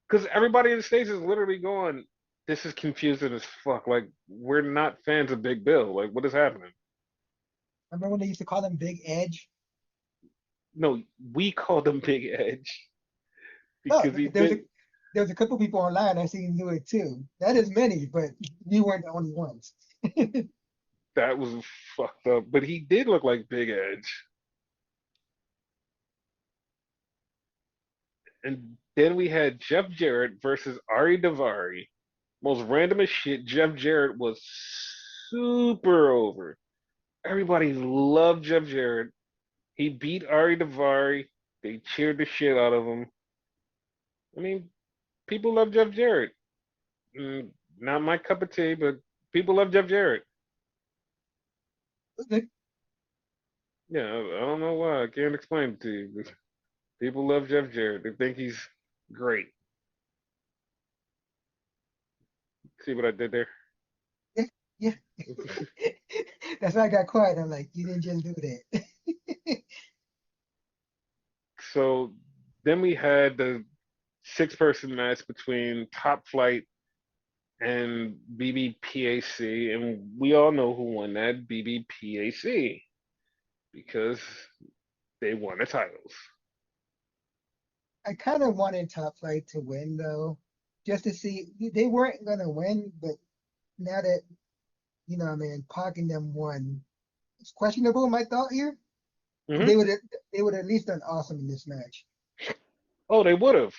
Because everybody in the States is literally going, this is confusing as fuck. Like, we're not fans of Big Bill. Like, what is happening? Remember when they used to call them Big Edge? No, we called him Big Edge Oh, because he there was a did. there was a couple people online I seen do it too. That is many, but you weren't the only ones. That was fucked up. But he did look like Big Edge. And then we had Jeff Jarrett versus Ari Davari. Most randomest shit. Jeff Jarrett was super over. Everybody loved Jeff Jarrett. He beat Ari Davari. They cheered the shit out of him. I mean, people love Jeff Jarrett. Not my cup of tea, but people love Jeff Jarrett. Yeah, I don't know why. I can't explain it to you. But people love Jeff Jarrett. They think he's great. See what I did there? Yeah, yeah. That's why I got quiet. I'm like, you didn't just do that. So then we had the 6 person match between Top Flight and BBPAC, and we all know who won that BBPAC because they won the titles. I kind of wanted Top Flight to win though, just to see they weren't gonna win, but now that I mean, Pac and them won, it's questionable. My thought here, Hmm. they would at least done awesome in this match. Oh, they would have.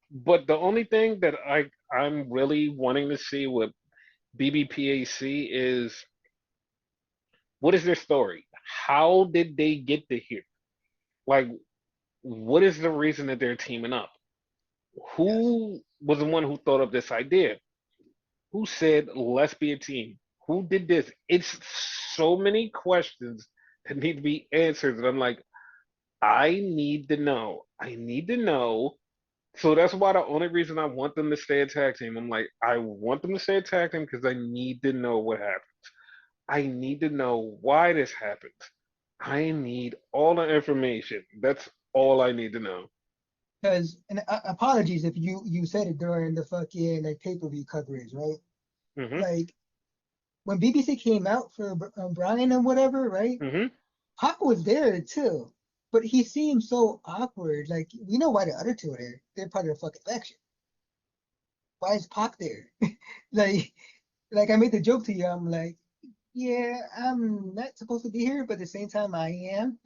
But the only thing that I'm really wanting to see with BBPAC is what is their story? How did they get to here? Like, what is the reason that they're teaming up? Yes, Who was the one who thought of this idea? Who said let's be a team? Who did this? It's so many questions that need to be answered that I'm like, I need to know. I need to know. So that's why the only reason I want them to stay a tag team, I'm like, I want them to stay a tag team because I need to know what happened. I need to know why this happens. I need all the information. That's all I need to know. Because and apologies if you said it during the fucking like pay-per-view coverage, right? Hmm. Like when BBC came out for Bryan and whatever, right? Hmm. Pac was there too, but he seemed so awkward. Like we know why the other two are there. They're part of the fucking faction. Why is Pac there? like like I made the joke to you. I'm like, yeah, I'm not supposed to be here, but at the same time I am.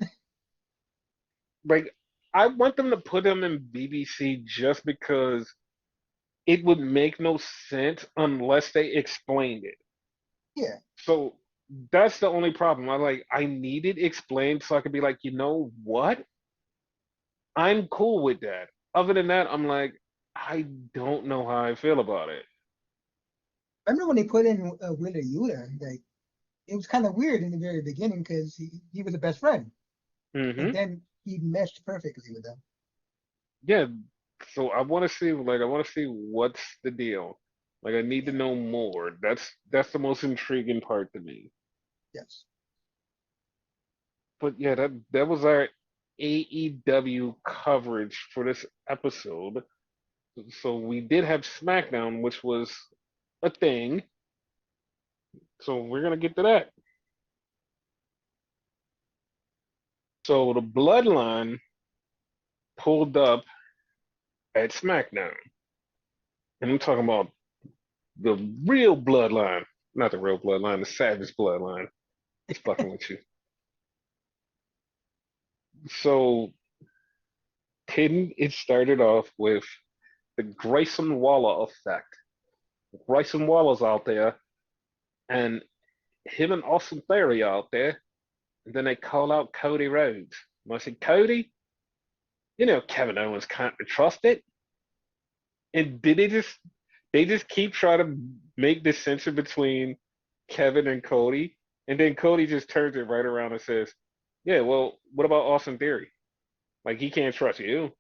Like, I want them to put him in BBC just because it would make no sense unless they explained it. Yeah. So that's the only problem. I need it explained so I could be like, you know what? I'm cool with that. Other than that, I'm like, I don't know how I feel about it. Remember when they put in Wheeler Yuta? Like it was kind of weird in the very beginning because he was a best friend, and Hmm. then he meshed perfectly with them. Yeah. So I want to see, I want to see what's the deal. Like, I need to Yeah. know more. That's the most intriguing part to me. Yes. But yeah, that was our AEW coverage for this episode. So we did have Smackdown, which was a thing. So we're gonna get to that. So the Bloodline pulled up at SmackDown, and I'm talking about the real Bloodline, not the real Bloodline, the Savage Bloodline. Just fucking with you. So Hidden, it started off with the Grayson Waller effect. Grayson Waller's out there, and him and Austin Theory out there, and then they call out Cody Rhodes. And I said, Cody, you know Kevin Owens can't be trusted. And did they just keep trying to make dissension between Kevin and Cody? And then Cody just turns it right around and says, yeah, well, what about Austin Theory? Like, he can't trust you.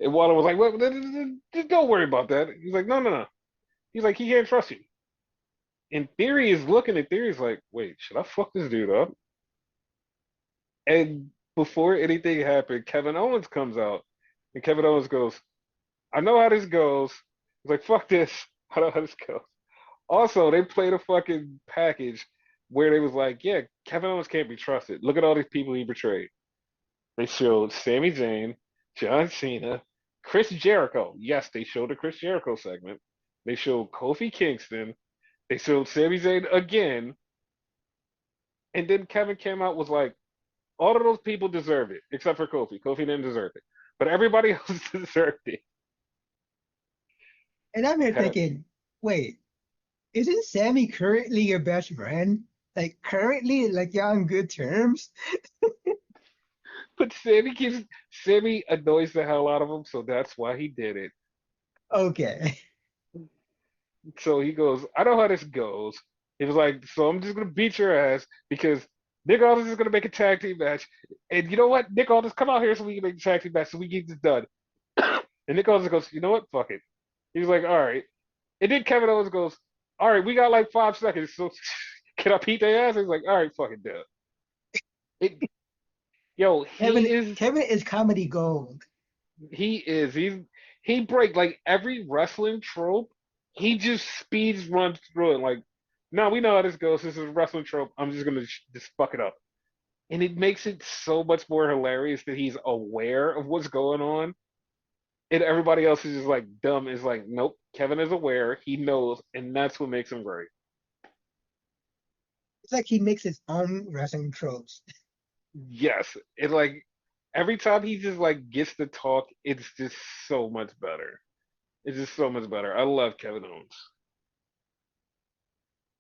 And Waller was like, well, just don't worry about that. He's like, no, no, no. He's like, he can't trust you. And Theory is looking at Theory's like, wait, should I fuck this dude up? And before anything happened, Kevin Owens comes out, and Kevin Owens goes, I know how this goes. He's like, fuck this. I know how this goes. Also, they played a fucking package where they was like, yeah, Kevin Owens can't be trusted. Look at all these people he betrayed. They showed Sami Zayn, John Cena, Chris Jericho. Yes, they showed the Chris Jericho segment. They showed Kofi Kingston. They showed Sami Zayn again. And then Kevin came out was like, all of those people deserve it, except for Kofi. Kofi didn't deserve it. But everybody else deserved it. And I'm here Had thinking, wait, isn't Sammy currently your best friend? Like currently, like y'all on good terms? But Sammy annoys the hell out of him, so that's why he did it. Okay. So he goes, I know how this goes. He was like, so I'm just gonna beat your ass because Nick Aldis is gonna make a tag team match. And you know what? Nick Aldis, come out here so we can make a tag team match so we get this done. And Nick Aldis goes, you know what? Fuck it. He's like, all right. And then Kevin Owens goes, all right, we got like 5 seconds, so can I beat their ass? He's like, all right, fucking do it. Yo, Kevin is comedy gold. he break like every wrestling trope. He just speeds runs through it. Like, no, we know how this goes. This is a wrestling trope. I'm just gonna just fuck it up, and it makes it so much more hilarious that he's aware of what's going on, and everybody else is just like dumb. Is like, nope. Kevin is aware. He knows, and that's what makes him great. It's like he makes his own wrestling tropes. Yes, it like every time he just like gets to talk, it's just so much better. It's just so much better. I love Kevin Owens.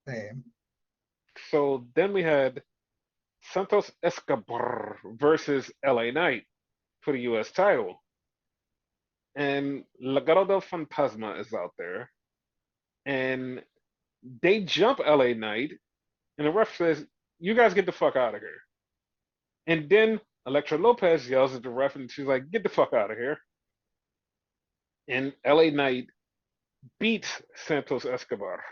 Same. So then we had Santos Escobar versus LA Knight for the US title. And Legado del Fantasma is out there. and they jump LA Knight, and the ref says, "You guys get the fuck out of here." And then Elektra Lopez yells at the ref, and she's like, "Get the fuck out of here." And LA Knight beats Santos Escobar.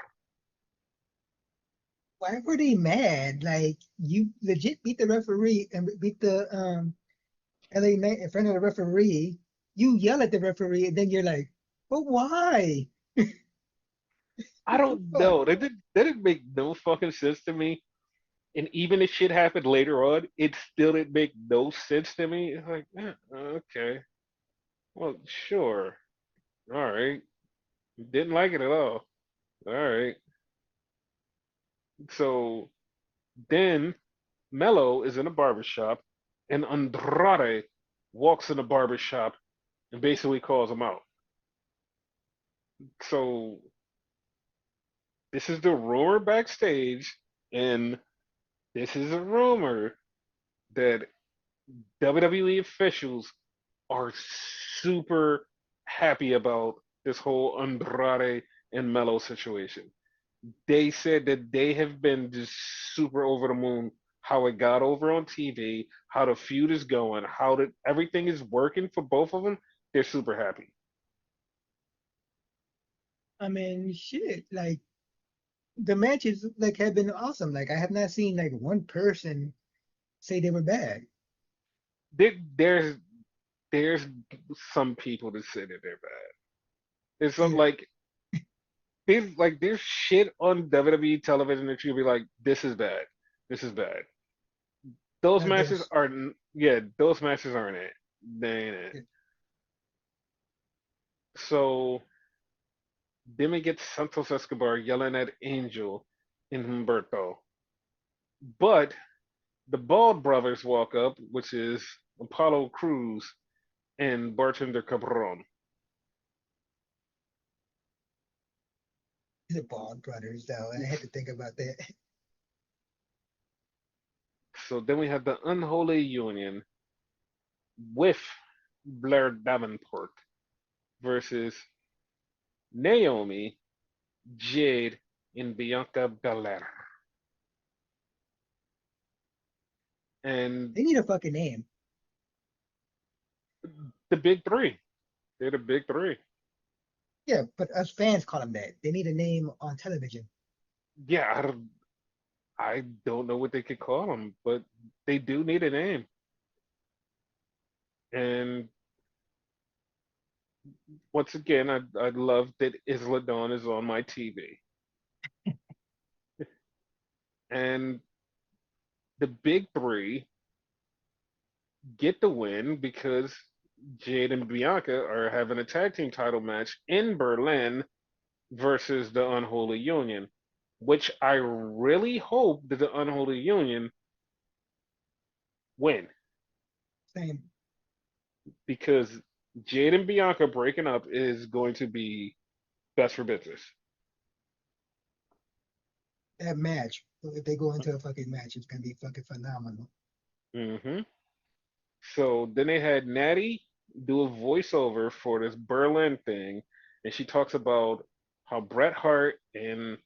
Why were they mad? Like you legit beat the referee and beat the LA Knight in front of the referee. You yell at the referee and then you're like, but why? I What the don't fuck? know. That didn't make no fucking sense to me. And even if shit happened later on, it still didn't make no sense to me. It's like, okay, well, sure, all right. Didn't like it at all. All right. So then Mello is in a barbershop, and Andrade walks in the barbershop and basically calls him out. So this is the rumor backstage, and this is a rumor that WWE officials are super happy about this whole Andrade and Mello situation. They said that they have been just super over the moon how it got over on TV, how the feud is going, everything is working for both of them. They're super happy. I mean, shit. Like the matches like have been awesome. Like I have not seen like one person say they were bad. There's some people that say that they're bad. There's some Yeah, there's shit on WWE television that you'll be like, this is bad. This is bad. Those not matches this. are yeah, those matches aren't it. They ain't it. So then we get Santos Escobar yelling at Angel and Humberto. But the Bald brothers walk up, which is Apollo Cruz and Bartender Cabron. These are Bond brothers, though. I had to think about that. So then we have the Unholy Union with Blair Davenport versus Naomi, Jade, and Bianca Belair. And They need a fucking name. the big three. They're the big three. Yeah, but us fans call them that. They need a name on television. Yeah, I don't know what they could call them, but they do need a name. And once again, I love that Isla Dawn is on my TV. And the big three get the win because Jade and Bianca are having a tag team title match in Berlin versus the Unholy Union, which I really hope that the Unholy Union win Same. because Jade and Bianca breaking up is going to be best for business. That match. If they go into a fucking match, it's gonna be fucking phenomenal. Hmm. So then they had Natty do a voiceover for this Berlin thing, and she talks about how Bret Hart and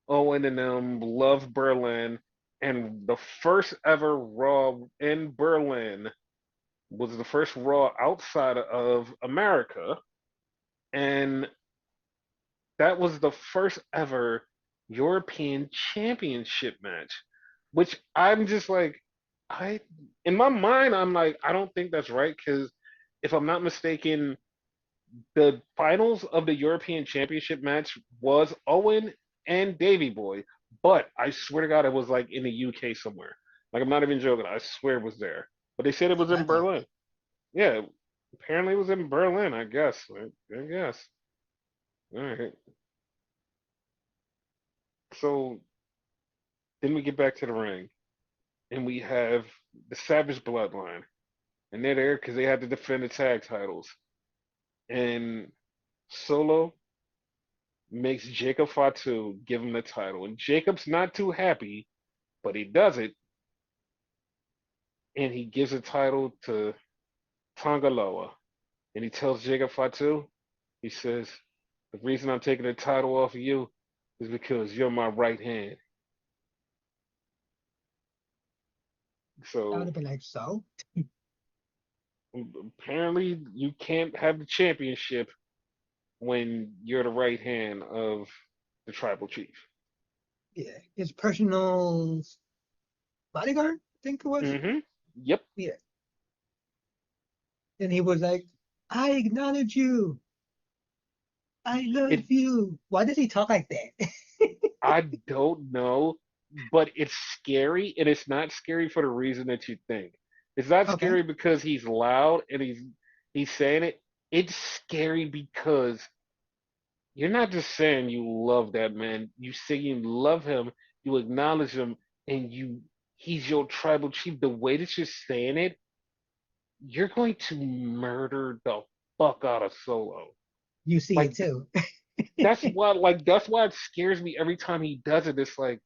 Owen and them love Berlin, and the first ever Raw in Berlin was the first Raw outside of America, and that was the first ever European Championship match, which I'm just like, I in my mind I'm like, I don't think that's right because if I'm not mistaken, the finals of the European Championship match was Owen and Davy Boy, but I swear to God it was like in the UK somewhere. Like I'm not even joking. I swear it was there, but they said it That's was what I in thought. Berlin. Yeah, apparently it was in Berlin. I guess. I guess. All right. So then we get back to the ring, and we have the Savage Bloodline, and they're there because they had to defend the tag titles. And Solo makes Jacob Fatu give him the title, and Jacob's not too happy, but he does it, and he gives the title to Tangaloa, and he tells Jacob Fatu, he says, The reason I'm taking the title off of you is because you're my right hand. I would So have been like, so apparently you can't have the championship when you're the right hand of the tribal chief. yeah, his personal bodyguard, I think it was. Mm-hmm. Yep. Yeah, and he was like, I acknowledge you. I love It you. Why does he talk like that? I don't know, but it's scary, and it's not scary for the reason that you think. It's not Okay, scary because he's loud and he's saying it. It's scary because you're not just saying you love that man. You say you love him, you acknowledge him, and he's your tribal chief. The way that you're saying it, you're going to murder the fuck out of Solo. you see Like it too. that's why it scares me every time he does it. It's like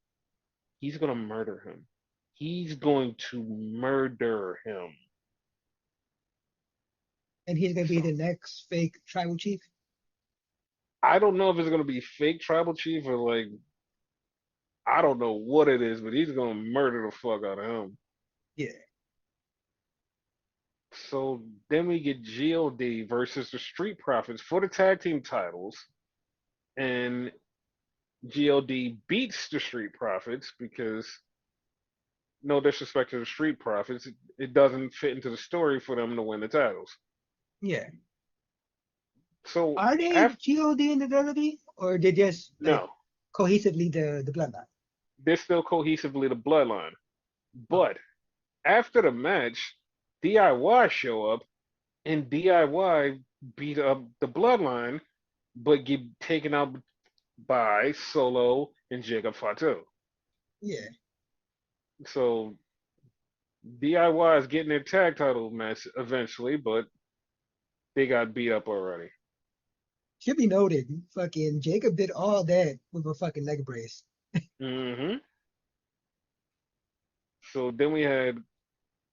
he's gonna murder him. He's going to murder him. And he's gonna be So the next fake tribal chief. I don't know if it's gonna be fake tribal chief or like I don't know what it is, but he's gonna murder the fuck out of him. Yeah. So then we get GOD versus the Street Profits for the tag team titles, and GOD beats the Street Profits because no disrespect to the Street Profits, it doesn't fit into the story for them to win the titles. Yeah. So Are they after God in the WWE, or they just like no, cohesively the bloodline? they're still cohesively the bloodline. Okay. But after the match, DIY show up and DIY beat up the bloodline, but get taken out by Solo and Jacob Fatu. Yeah. So DIY is getting their tag title match eventually, but they got beat up already. Should be noted, fucking Jacob did all that with a fucking leg brace. Hmm. So then we had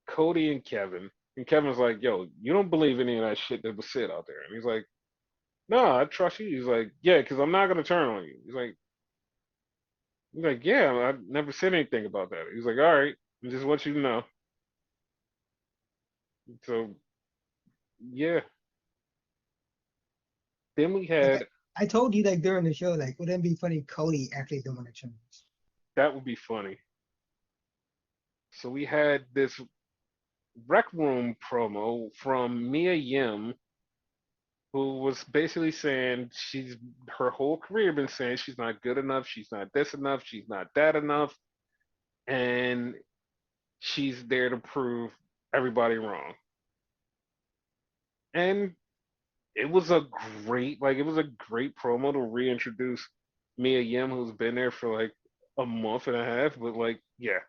Cody and Kevin. And Kevin's like, yo, you don't believe any of that shit that was said out there. And he's like, no, I trust you. He's like, yeah, because I'm not going to turn on you. He's like, yeah, I never said anything about that. He's like, all right, I just want you to know. So, yeah. Then we Like had, I told you like during the show, like wouldn't it be funny Cody actually doing the turns? that would be funny. So we had this Rec Room promo from Mia Yim, who was basically saying she's her whole career been saying she's not good enough, she's not this enough, she's not that enough, and she's there to prove everybody wrong. And it was a it was a great promo to reintroduce Mia Yim, who's been there for like a month and a half, but like, yeah,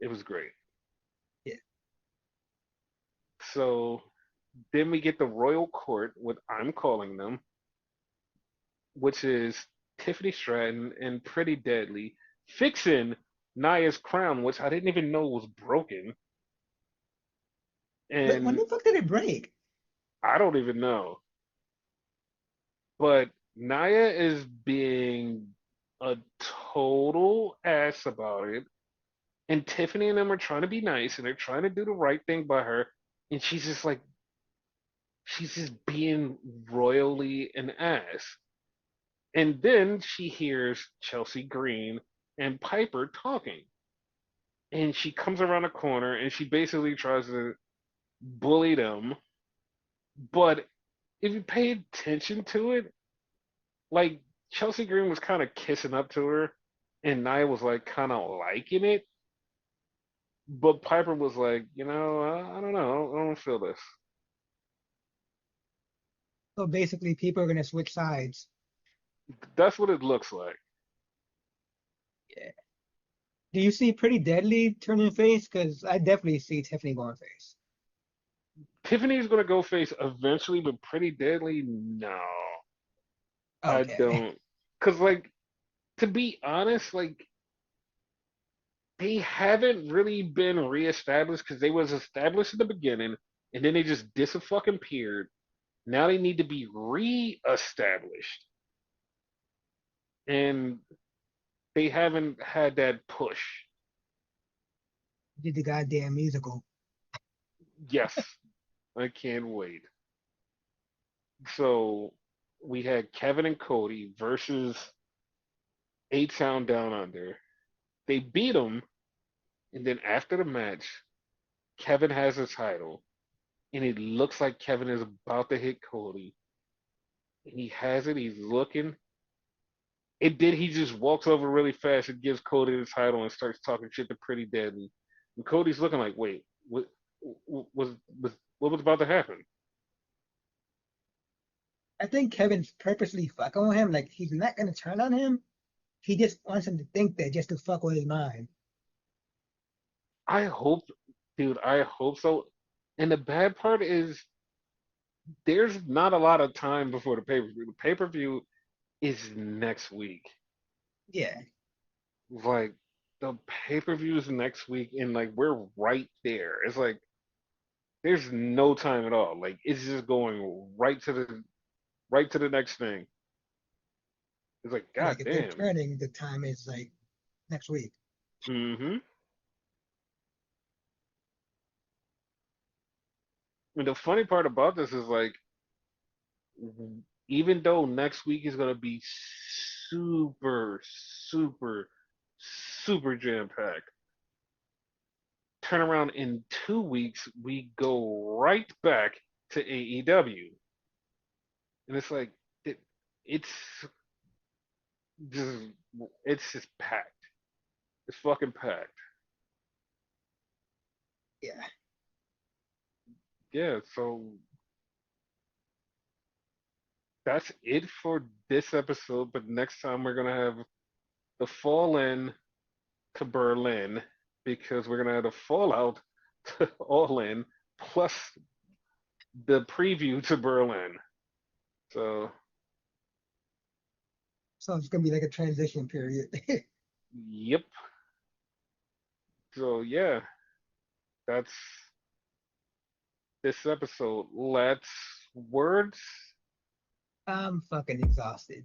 it was great. Yeah. So then we get the Royal Court, what I'm calling them, which is Tiffany Stratton and Pretty Deadly fixing Naya's crown, which I didn't even know was broken. But when And the fuck did it break? I don't even know. But Naya is being a total ass about it. And Tiffany and them are trying to be nice and they're trying to do the right thing by her. And she's just like, she's just being royally an ass. And then she hears Chelsea Green and Piper talking. And she comes around a corner and she basically tries to bully them. But if you pay attention to it, like Chelsea Green was kind of kissing up to her, and Nia was like kind of liking it. But Piper was like, I don't know, I don't feel this. So basically, people are gonna switch sides. That's what it looks like. Yeah. Do you see Pretty Deadly turning face? Because I definitely see Tiffany going face. Tiffany's gonna go face eventually, but Pretty Deadly, no, I Okay. don't. Cause like to be honest, like they haven't really been reestablished because they was established in the beginning and then they just disappeared. Now they need to be reestablished. and they haven't had that push. Did the goddamn musical. Yes, I can't wait. So we had Kevin and Cody versus 8 Sound Down Under. They beat them, and then after the match, Kevin has the title, and it looks like Kevin is about to hit Cody. And he has it. He's looking. It did. He just walks over really fast and gives Cody the title and starts talking shit to Pretty Deadly. And Cody's looking like, wait, what was about to happen? I think Kevin's purposely fucking with him. Like he's not gonna turn on him. He just wants him to think that just to fuck with his mind. I hope, dude. I hope so. And the bad part is, there's not a lot of time before the pay per view. The pay per view is next week. Yeah. Like the pay per view is next week, and like we're right there. It's like there's no time at all. Like it's just going right to the next thing. It's like, god Like if they're damn. turning, the time is like next week. Mm-hmm. And the funny part about this is like, even though next week is gonna be super, super, super jam packed, turn around in 2 weeks, we go right back to AEW. And it's like it's just it's just packed. It's fucking packed. Yeah. Yeah, so that's it for this episode. But next time we're gonna have the fall in to Berlin, because we're gonna have the fallout to All In plus the preview to Berlin. So So it's gonna be like a transition period. yep. So yeah, that's this episode. Let's words. I'm fucking exhausted.